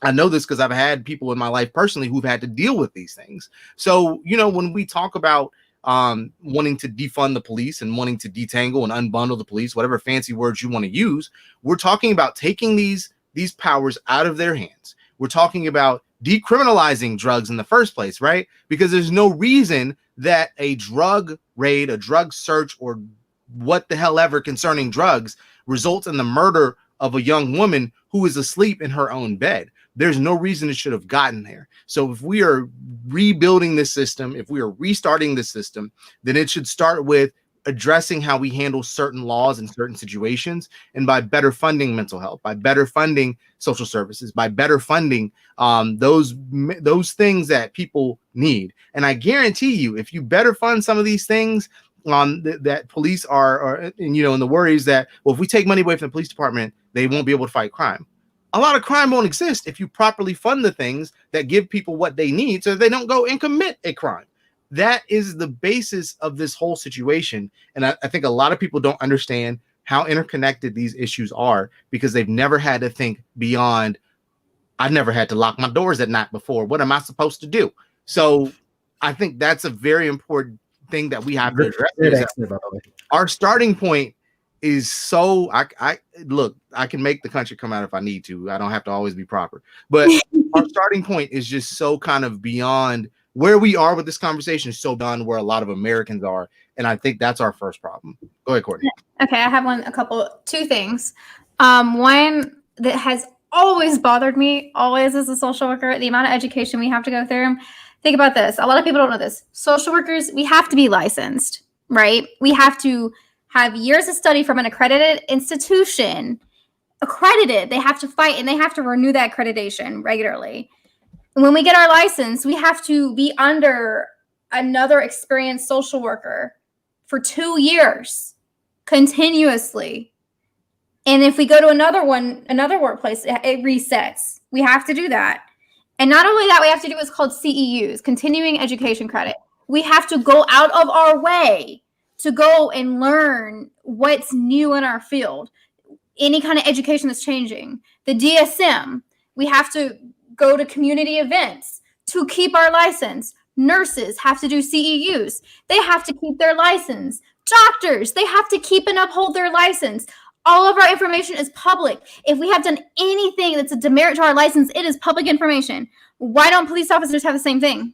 I know this because I've had people in my life personally who've had to deal with these things. So, you know, when we talk about wanting to defund the police and wanting to detangle and unbundle the police, whatever fancy words you want to use, we're talking about taking these powers out of their hands. We're talking about decriminalizing drugs in the first place, right? Because there's no reason that a drug raid, a drug search, or what the hell ever concerning drugs results in the murder of a young woman who is asleep in her own bed. There's no reason it should have gotten there. So if we are rebuilding this system, if we are restarting this system, then it should start with addressing how we handle certain laws in certain situations, and by better funding mental health, by better funding social services, by better funding those things that people need. And I guarantee you, if you better fund some of these things, that police are, and you know, and the worries that, well, if we take money away from the police department, they won't be able to fight crime. A lot of crime won't exist if you properly fund the things that give people what they need so they don't go and commit a crime. That is the basis of this whole situation. And I think a lot of people don't understand how interconnected these issues are, because they've never had to think beyond, I've never had to lock my doors at night before. What am I supposed to do? So I think that's a very important thing that we have to address. Our starting point is so, I can make the country come out if I need to. I don't have to always be proper, but our starting point is just so kind of beyond where we are with this conversation, is so beyond where a lot of Americans are. And I think that's our first problem. Go ahead, Courtney. Okay, I have two things. One that has always bothered me, always as a social worker, the amount of education we have to go through. Think about this. A lot of people don't know this. Social workers, we have to be licensed, right? We have to have years of study from an accredited institution. Accredited. They have to fight and they have to renew that accreditation regularly. When we get our license, we have to be under another experienced social worker for 2 years continuously. And if we go to another workplace, it resets. We have to do that. And not only that, we have to do what's called CEUs, continuing education credit. We have to go out of our way to go and learn what's new in our field, any kind of education that's changing. The DSM, we have to go to community events to keep our license. Nurses have to do CEUs. They have to keep their license. Doctors, they have to keep and uphold their license. All of our information is public. If we have done anything that's a demerit to our license, it is public information. Why don't police officers have the same thing?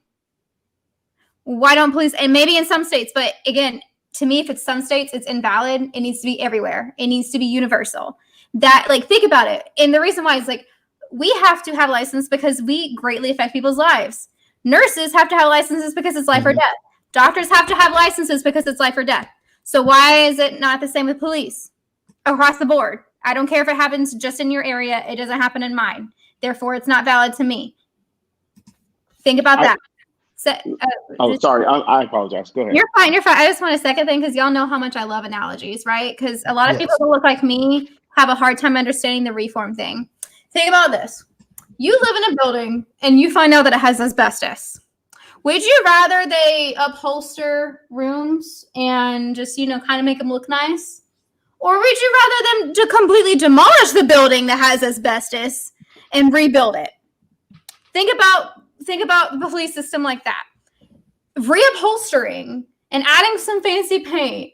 Why don't police, and maybe in some states, but again, to me, if it's some states, it's invalid. It needs to be everywhere. It needs to be universal. That, like, think about it. And the reason why is, like, we have to have license because we greatly affect people's lives. Nurses have to have licenses because it's life or death. Doctors have to have licenses because it's life or death. So why is it not the same with police? Across the board. I don't care if it happens just in your area. It doesn't happen in mine. Therefore, it's not valid to me. Think about that. So, sorry. I apologize. Go ahead. You're fine. You're fine. I just want a second thing because y'all know how much I love analogies, right? Because a lot of people who look like me have a hard time understanding the reform thing. Think about this. You live in a building and you find out that it has asbestos. Would you rather they upholster rooms and just, kind of make them look nice? Or would you rather them to completely demolish the building that has asbestos and rebuild it? Think about the police system like that. Reupholstering and adding some fancy paint.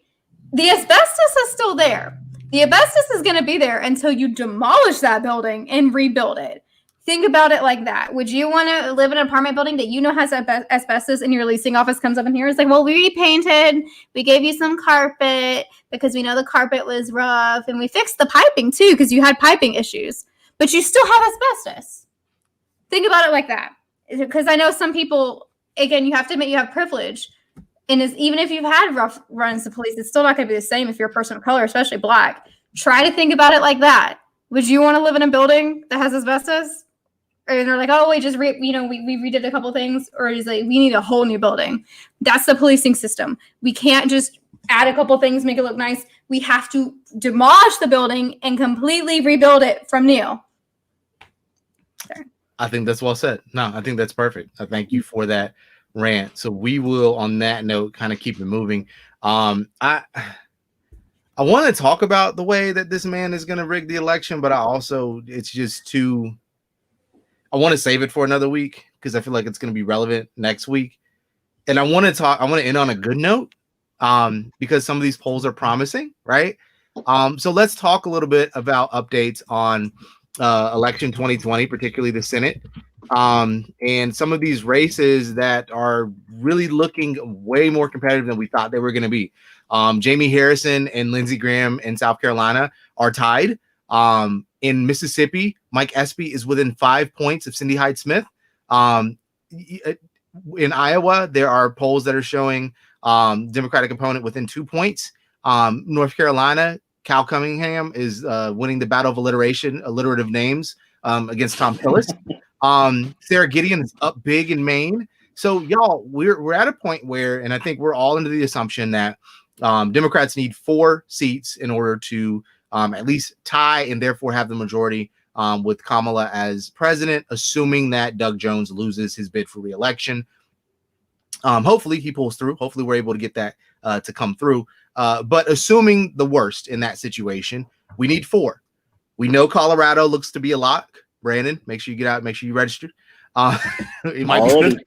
The asbestos is still there. The asbestos is going to be there until you demolish that building and rebuild it. Think about it like that. Would you want to live in an apartment building that has asbestos and your leasing office comes up in here? It's like, well, we repainted. We gave you some carpet because we know the carpet was rough. And we fixed the piping too because you had piping issues. But you still have asbestos. Think about it like that. Because I know some people, again, you have to admit you have privilege. And even if you've had rough runs to police, it's still not going to be the same if you're a person of color, especially Black. Try to think about it like that. Would you want to live in a building that has asbestos? and they're like, oh, we just we redid a couple things, or is like, we need a whole new building. That's the policing system. We can't just add a couple things, make it look nice. We have to demolish the building and completely rebuild it from new. Sorry. I think that's well said. No, I think that's perfect. I thank you for that rant. So we will, on that note, kind of keep it moving. I want to talk about the way that this man is going to rig the election, but it's just too. I want to save it for another week because I feel like it's going to be relevant next week. And I want to end on a good note because some of these polls are promising, right? So let's talk a little bit about updates on election 2020, particularly the Senate, and some of these races that are really looking way more competitive than we thought they were going to be. Jamie Harrison and Lindsey Graham in South Carolina are tied. In Mississippi, Mike Espy is within 5 points of Cindy Hyde-Smith. In Iowa, there are polls that are showing Democratic opponent within 2 points. North Carolina, Cal Cunningham is winning the battle of alliterative names against Tom Tillis. Sarah Gideon is up big in Maine. So, y'all, we're at a point where, and I think we're all under the assumption that Democrats need 4 seats in order to at least tie and therefore have the majority with Kamala as president, assuming that Doug Jones loses his bid for re-election. Hopefully he pulls through. Hopefully we're able to get that to come through. But assuming the worst in that situation, we need 4. We know Colorado looks to be a lock. Brandon, make sure you get out. Make sure you register. It might be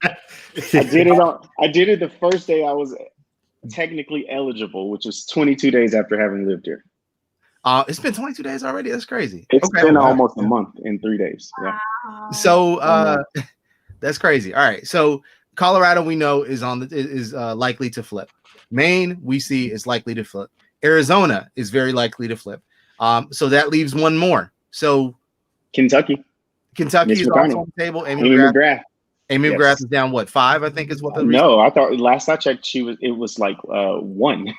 I did it the first day I was technically eligible, which was 22 days after having lived here. It's been 22 days already. That's crazy. It's been almost a month in 3 days. Yeah. So that's crazy. All right. So Colorado, we know, is likely to flip. Maine, we see, is likely to flip. Arizona is very likely to flip. So that leaves one more. So Kentucky is also on the table. Amy McGrath. Amy McGrath is down 5, I think is what the reason. No, I thought last I checked it was like 1.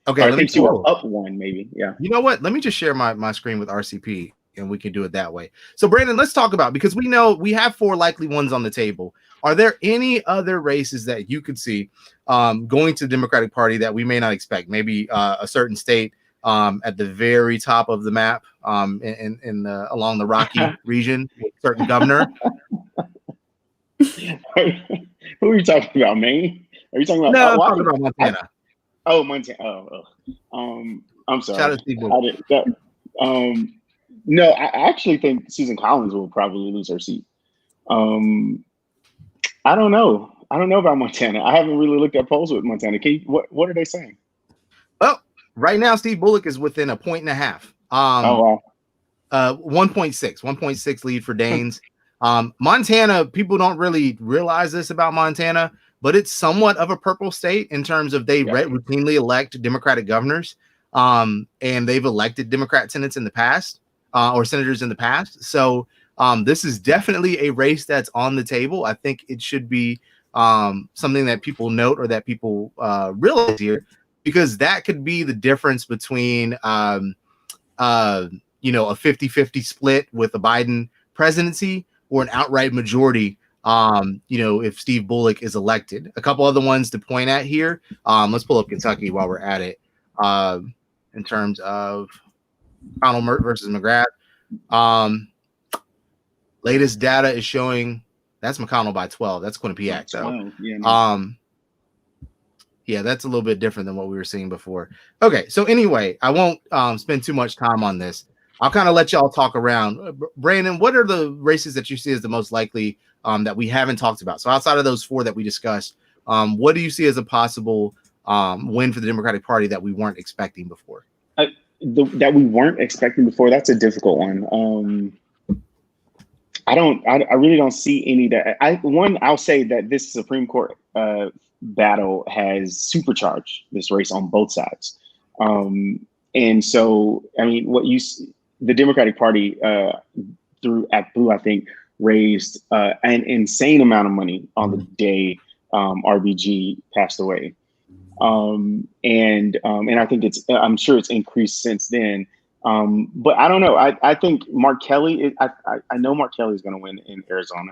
Okay, I think she was up 1, maybe. Yeah. You know what? Let me just share my screen with RCP and we can do it that way. So Brandon, let's talk about, because we know we have 4 likely ones on the table. Are there any other races that you could see going to the Democratic Party that we may not expect? Maybe a certain state at the very top of the map along the Rocky region, a certain governor. Who are you talking about, Maine? Are you talking about? No, I'm talking about Montana. Montana. I'm sorry. Shout out to Steve. No, I actually think Susan Collins will probably lose her seat. I don't know. I don't know about Montana. I haven't really looked at polls with Montana. What are they saying? Well, right now, Steve Bullock is within 1.5 points. Oh, wow. 1.6 lead for Daines. Montana, people don't really realize this about Montana, but it's somewhat of a purple state in terms of they routinely elect Democratic governors, and they've elected Democrat senates in the past, or senators in the past. So this is definitely a race that's on the table. I think it should be something that people note or that people realize here, because that could be the difference between a 50-50 split with a Biden presidency or an outright majority, if Steve Bullock is elected. A couple other ones to point at here. Let's pull up Kentucky while we're at it. In terms of McConnell versus McGrath. Latest data is showing that's McConnell by 12. That's Quinnipiac, though. Yeah, that's a little bit different than what we were seeing before. Okay, so anyway, I won't spend too much time on this. I'll kind of let y'all talk around. Brandon, what are the races that you see as the most likely that we haven't talked about? So outside of those 4 that we discussed, what do you see as a possible win for the Democratic Party that we weren't expecting before? That we weren't expecting before, that's a difficult one. I really don't see any that I'll say that this Supreme Court battle has supercharged this race on both sides. And so, I mean, the Democratic Party through I think raised an insane amount of money on the day RBG passed away. And I think I'm sure it's increased since then. But I don't know. I think Mark Kelly. I know Mark Kelly is going to win in Arizona.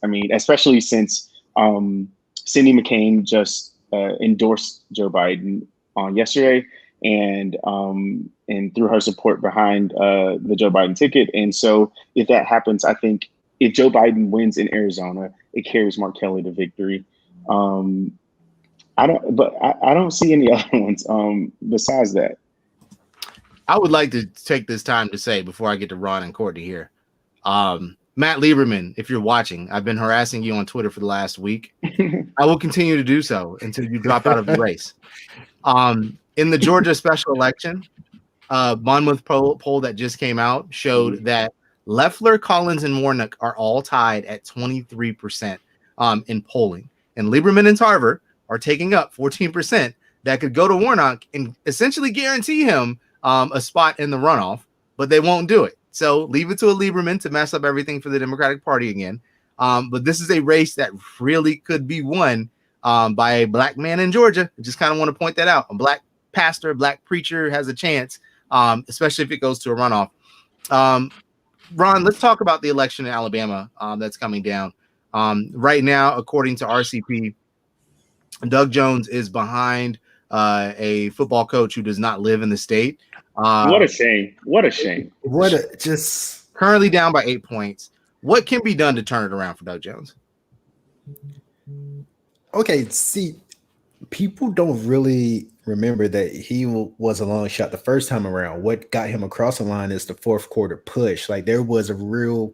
I mean, especially since Cindy McCain just endorsed Joe Biden on yesterday, and threw her support behind the Joe Biden ticket. And so, if that happens, I think if Joe Biden wins in Arizona, it carries Mark Kelly to victory. I don't see any other ones besides that. I would like to take this time to say before I get to Ron and Courtney here, Matt Lieberman, if you're watching, I've been harassing you on Twitter for the last week. I will continue to do so until you drop out of the race. In the Georgia special election, Monmouth poll that just came out showed that Loeffler, Collins, and Warnock are all tied at 23% in polling. And Lieberman and Tarver are taking up 14% that could go to Warnock and essentially guarantee him a spot in the runoff, but they won't do it. So leave it to a Lieberman to mess up everything for the Democratic Party again. But this is a race that really could be won by a black man in Georgia. I just kind of want to point that out. A black pastor, black preacher has a chance, especially if it goes to a runoff. Ron, let's talk about the election in Alabama that's coming down. Right now, according to RCP, Doug Jones is behind a football coach who does not live in the state. What a shame. What a shame. Just currently down by 8 points. What can be done to turn it around for Doug Jones? Okay, see, people don't really remember that he was a long shot the first time around. What got him across the line is the fourth quarter push. Like, there was a real,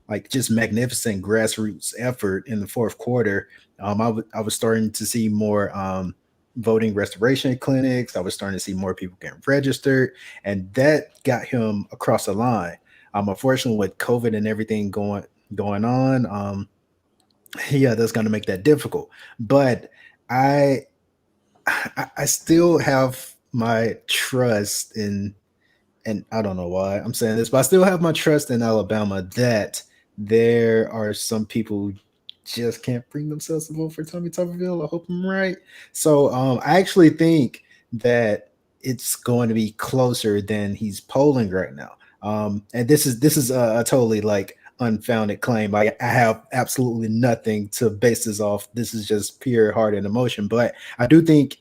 like, just magnificent grassroots effort in the fourth quarter. I was starting to see more voting restoration clinics. I was starting to see more people getting registered, and that got him across the line. Unfortunately, with COVID and everything going on, that's going to make that difficult. But I still have my trust in, and I don't know why I'm saying this, but I still have my trust in Alabama that there are some people who just can't bring themselves to vote for Tommy Tuberville. I hope I'm right. So I actually think that it's going to be closer than he's polling right now. And this is a totally like unfounded claim. I have absolutely nothing to base this off. This is just pure heart and emotion. But I do think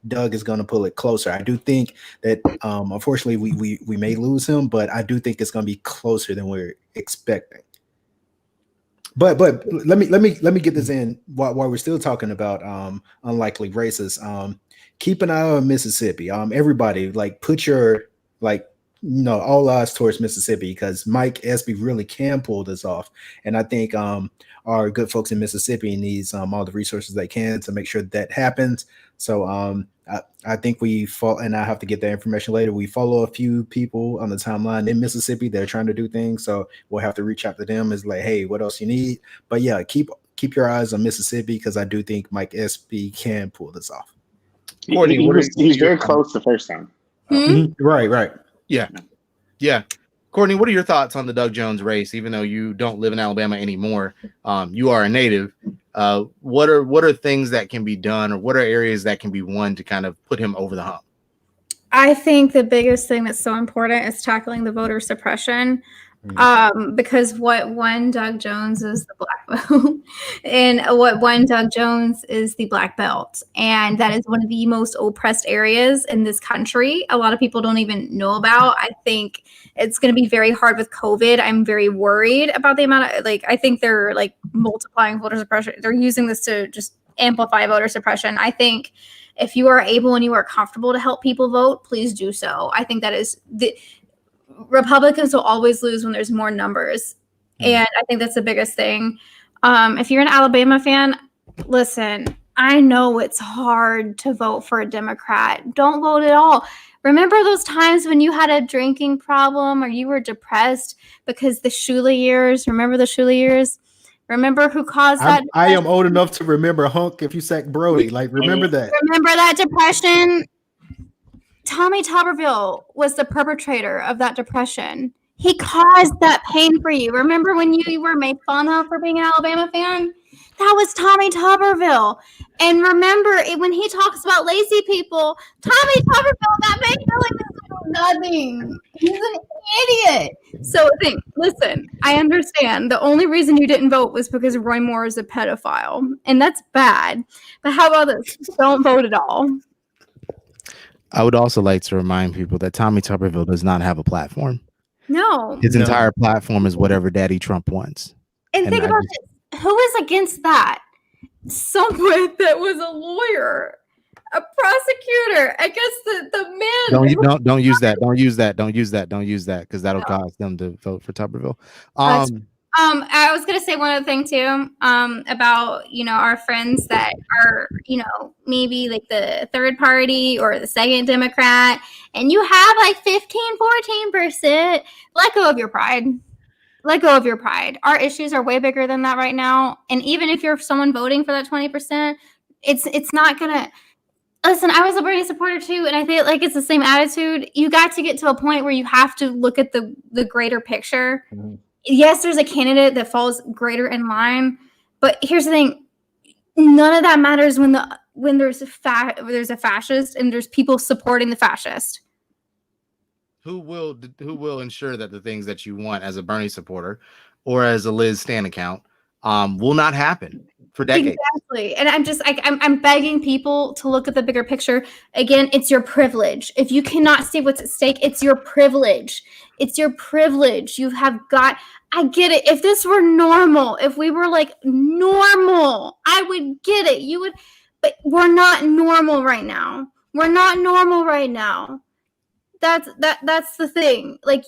Doug is going to pull it closer. I do think that unfortunately we may lose him, but I do think it's going to be closer than we're expecting. But let me get this in while we're still talking about unlikely races. Keep an eye on Mississippi. Everybody, like, put your all odds towards Mississippi, because Mike Espy really can pull this off. And I think our good folks in Mississippi needs all the resources they can to make sure that happens. So I think and I have to get that information later. We follow a few people on the timeline in Mississippi. They're trying to do things. So we'll have to reach out to them. It's like, hey, what else you need? But yeah, keep your eyes on Mississippi, because I do think Mike Espy can pull this off. Courtney, he's very close the first time. Right. Yeah. Courtney, what are your thoughts on the Doug Jones race? Even though you don't live in Alabama anymore, you are a native. What are things that can be done, or what are areas that can be won to kind of put him over the hump? I think the biggest thing that's so important is tackling the voter suppression. Because what won Doug Jones is the black vote, and what won Doug Jones is the black belt. And that is one of the most oppressed areas in this country. A lot of people don't even know about. I think it's going to be very hard with COVID. I'm very worried about the amount of, I think they're multiplying voter suppression. They're using this to just amplify voter suppression. I think if you are able and you are comfortable to help people vote, please do so. I think that is Republicans will always lose when there's more numbers. And I think that's the biggest thing. If you're an Alabama fan, listen, I know it's hard to vote for a Democrat. Don't vote at all. Remember those times when you had a drinking problem or you were depressed because the Shula years? Remember the Shula years? Remember who caused that? I am old enough to remember Hunk if you sack Brody. Remember that. Remember that depression? Tommy Tuberville was the perpetrator of that depression. He caused that pain for you. Remember when you were made fun of for being an Alabama fan? That was Tommy Tuberville. And remember, when he talks about lazy people, Tommy Tuberville got made really miserable. nothing. He's an idiot. So listen, I understand. The only reason you didn't vote was because Roy Moore is a pedophile, and that's bad. But how about this? Don't vote at all. I would also like to remind people that Tommy Tuberville does not have a platform. No. His entire platform is whatever Daddy Trump wants. And think about this. Who is against that? Someone that was a lawyer, a prosecutor. I guess the man. Don't use that. Don't use that because that'll cause them to vote for Tuberville. I was gonna say one other thing too, about our friends that are maybe like the third party or the second Democrat, and you have like 15-14%. Let go of your pride. Let go of your pride. Our issues are way bigger than that right now, and even if you're someone voting for that 20%, it's not gonna. Listen, I was a Bernie supporter too, and I feel like it's the same attitude. You got to get to a point where you have to look at the greater picture. Mm-hmm. Yes, there's a candidate that falls greater in line, but here's the thing: none of that matters when there's a fascist and there's people supporting the fascist. Who will ensure that the things that you want as a Bernie supporter or as a Liz Stan account will not happen for decades? Exactly, and I'm begging people to look at the bigger picture. Again, it's your privilege. If you cannot see what's at stake, it's your privilege. It's your privilege. You have got. I get it. If this were normal, if we were like normal, I would get it. You would, but we're not normal right now. We're not normal right now. That's the thing. Like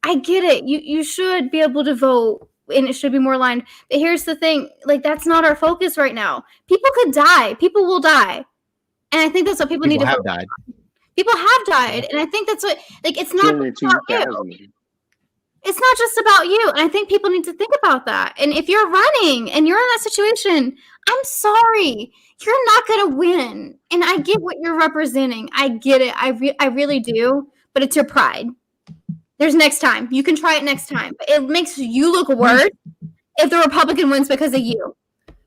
I get it. You should be able to vote, and it should be more aligned. But here's the thing: like that's not our focus right now. People could die. People will die, and I think that's what people need to have died. People have died, and I think that's what. Like it's not about you. It's not just about you, and I think people need to think about that. And if you're running and you're in that situation, I'm sorry, you're not going to win. And I get what you're representing. I get it. I really do. But it's your pride. There's next time. You can try it next time. But it makes you look worse if the Republican wins because of you.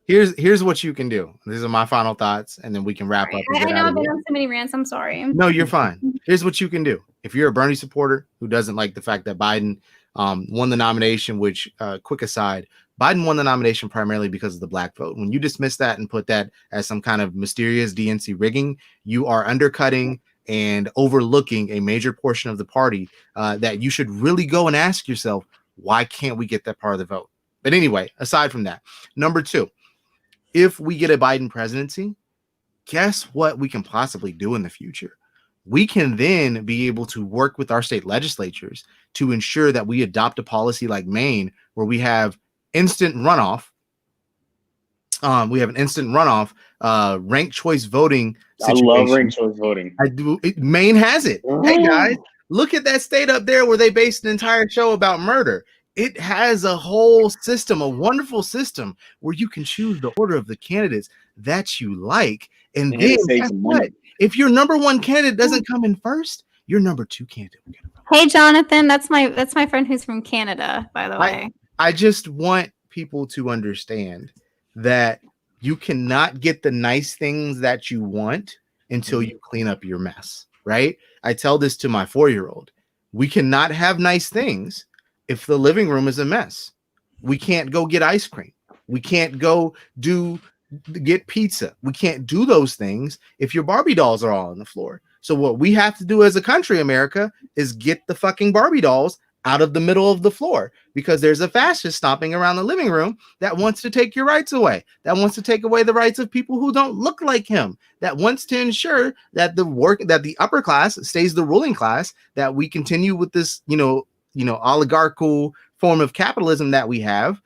Here's what you can do. These are my final thoughts, and then we can wrap up. I know I've been on so many rants. I'm sorry. No, you're fine. Here's what you can do. If you're a Bernie supporter who doesn't like the fact that Biden won the nomination, which, quick aside, Biden won the nomination primarily because of the black vote. When you dismiss that and put that as some kind of mysterious DNC rigging, you are undercutting and overlooking a major portion of the party that you should really go and ask yourself, why can't we get that part of the vote? But anyway, aside from that, number two, if we get a Biden presidency, guess what we can possibly do in the future? We can then be able to work with our state legislatures to ensure that we adopt a policy like Maine, where we have instant runoff. We have an instant runoff, ranked choice voting situation. I love ranked choice voting. I do. Maine has it. Hey guys, look at that state up there where they based an entire show about murder. It has a whole system, a wonderful system where you can choose the order of the candidates that you like, and then guess what? If your number one candidate doesn't come in first, your number two candidate will get a vote. Hey, Jonathan, that's my friend who's from Canada, by the way. I just want people to understand that you cannot get the nice things that you want until you clean up your mess, right? I tell this to my 4-year-old. We cannot have nice things if the living room is a mess. We can't go get ice cream. We can't go get pizza. We can't do those things if your Barbie dolls are all on the floor. So what we have to do as a country, America, is get the fucking Barbie dolls out of the middle of the floor, because there's a fascist stomping around the living room that wants to take your rights away, that wants to take away the rights of people who don't look like him, that wants to ensure that the upper class stays the ruling class, that we continue with this, oligarchical form of capitalism that we have.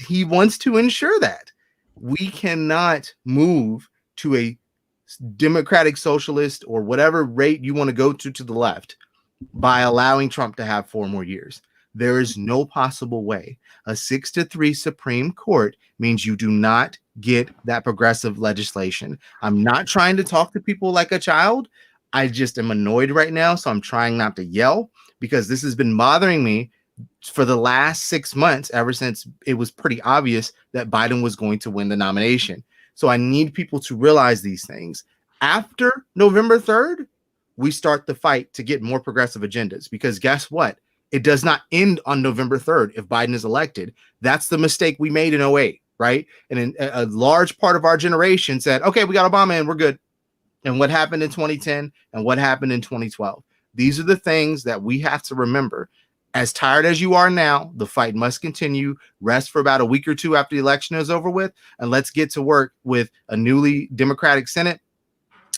He wants to ensure that we cannot move to a democratic socialist or whatever rate you want to go to the left by allowing Trump to have 4 more years. There is no possible way. A 6-3 Supreme Court means you do not get that progressive legislation. I'm not trying to talk to people like a child. I just am annoyed right now, so I'm trying not to yell, because this has been bothering me for the last 6 months, ever since it was pretty obvious that Biden was going to win the nomination. So I need people to realize these things. After November 3rd, we start the fight to get more progressive agendas. Because guess what? It does not end on November 3rd if Biden is elected. That's the mistake we made in 2008, right? And a large part of our generation said, okay, we got Obama and we're good. And what happened in 2010 and what happened in 2012? These are the things that we have to remember. As tired as you are now, the fight must continue. Rest for about a week or two after the election is over with, and let's get to work with a newly Democratic Senate,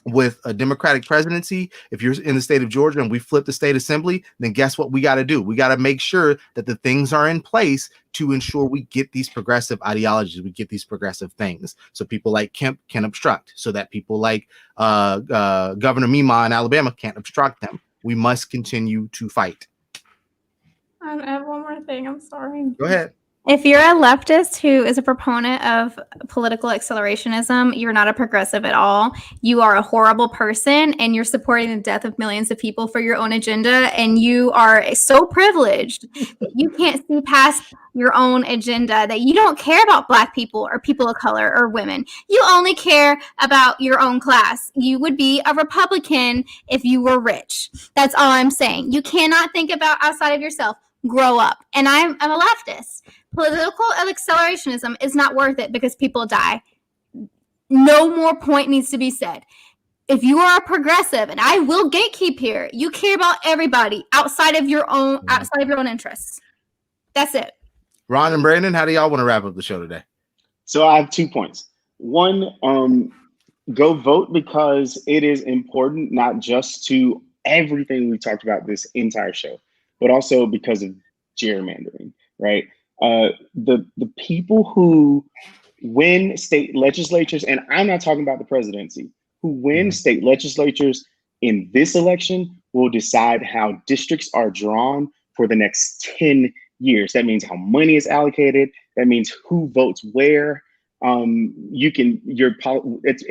with a Democratic presidency. If you're in the state of Georgia and we flip the state assembly, then guess what we got to do? We got to make sure that the things are in place to ensure we get these progressive ideologies, we get these progressive things. So people like Kemp can obstruct, so that people like Governor Mima in Alabama can't obstruct them. We must continue to fight. I have one more thing. I'm sorry. Go ahead. If you're a leftist who is a proponent of political accelerationism, you're not a progressive at all. You are a horrible person, and you're supporting the death of millions of people for your own agenda. And you are so privileged that you can't see past your own agenda, that you don't care about Black people or people of color or women. You only care about your own class. You would be a Republican if you were rich. That's all I'm saying. You cannot think about outside of yourself. Grow up. And I'm a leftist. Political accelerationism is not worth it because people die. No more point needs to be said. If you are a progressive, and I will gatekeep here, you care about everybody outside of your own interests. That's it. Ron and Brandon, how do y'all want to wrap up the show today? So I have 2 points. One, go vote, because it is important, not just to everything we talked about this entire show, but also because of gerrymandering, right? The people who win state legislatures, and I'm not talking about the presidency, who win state legislatures in this election will decide how districts are drawn for the next 10 years. That means how money is allocated. That means who votes where. It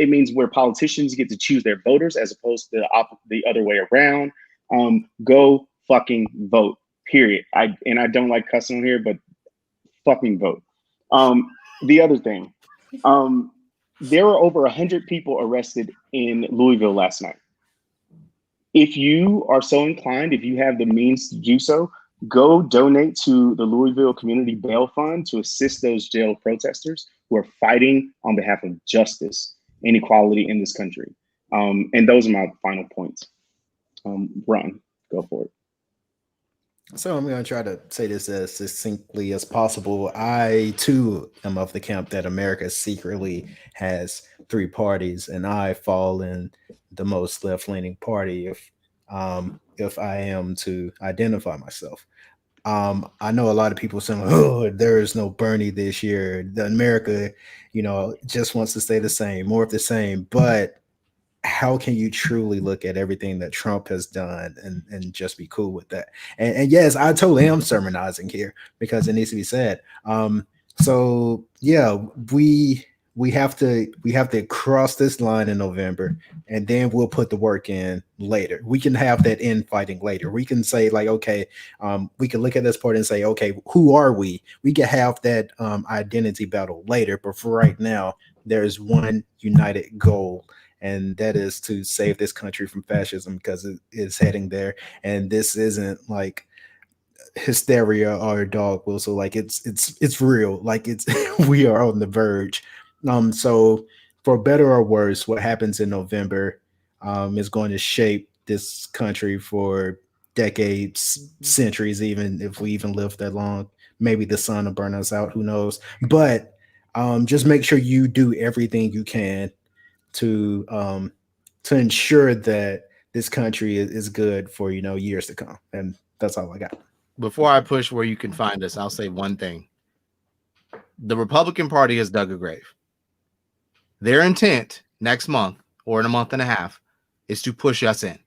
means where politicians get to choose their voters as opposed to the other way around. Go fucking vote, period. I don't like cussing here, but fucking vote. The other thing, there were over 100 people arrested in Louisville last night. If you are so inclined, if you have the means to do so, go donate to the Louisville Community Bail Fund to assist those jailed protesters who are fighting on behalf of justice and equality in this country. And those are my final points. Ron, go for it. So I'm going to try to say this as succinctly as possible. I, too, am of the camp that America secretly has 3 parties, and I fall in the most left-leaning party if I am to identify myself. I know a lot of people saying, oh, there is no Bernie this year. America, just wants to stay the same, more of the same. But how can you truly look at everything that Trump has done and just be cool with that? And yes, I totally am sermonizing here because it needs to be said. So yeah, we have to cross this line in November, and then we'll put the work in later. We can have that infighting later. We can say like, okay, we can look at this part and say, okay, who are we? We can have that identity battle later. But for right now, there's one united goal, and that is to save this country from fascism, because it is heading there. And this isn't like hysteria or dog whistle. Like it's real. Like we are on the verge. So for better or worse, what happens in November is going to shape this country for decades, centuries, even if we even live that long. Maybe the sun will burn us out, who knows? But just make sure you do everything you can to ensure that this country is good for years to come. And that's all I got. Before I push where you can find us, I'll say one thing. The Republican Party has dug a grave. Their intent next month or in a month and a half is to push us in.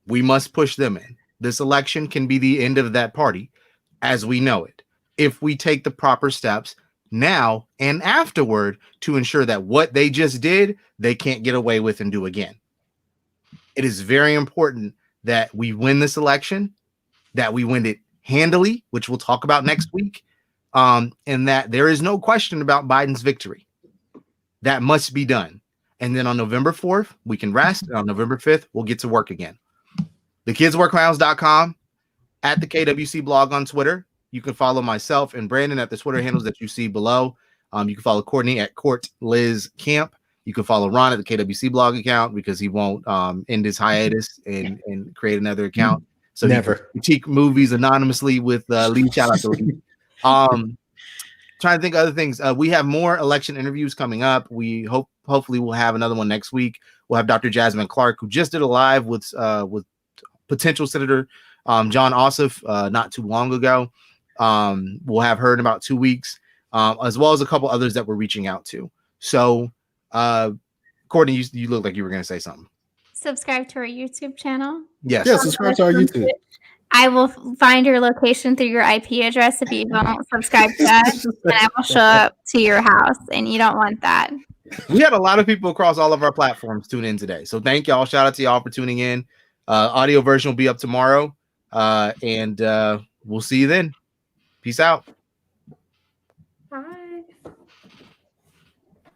We must push them in. This election can be the end of that party as we know it, if we take the proper steps now and afterward to ensure that what they just did, they can't get away with and do again. It is very important that we win this election, that we win it handily, which we'll talk about next week, and that there is no question about Biden's victory. That must be done. And then on November 4th, we can rest. And on November 5th, we'll get to work again. thekidswearclowns.com, at the KWC blog on Twitter. You can follow myself and Brandon at the Twitter handles that you see below. You can follow Courtney at Court Liz Camp. You can follow Ron at the KWC blog account because he won't end his hiatus and create another account. So Never. you can critique movies anonymously with Lee. Shout out to Lee. Trying to think of other things. We have more election interviews coming up. We hopefully we'll have another one next week. We'll have Dr. Jasmine Clark, who just did a live with potential Senator John Ossoff not too long ago. We'll have her in about 2 weeks, as well as a couple others that we're reaching out to. So, Courtney, you look like you were going to say something. Subscribe to our YouTube channel. Yes. Yeah, subscribe to our YouTube. I will find your location through your IP address if you don't subscribe to us, and I will show up to your house, and you don't want that. We had a lot of people across all of our platforms tune in today. So thank y'all. Shout out to y'all for tuning in. Audio version will be up tomorrow, and we'll see you then. Peace out. Bye.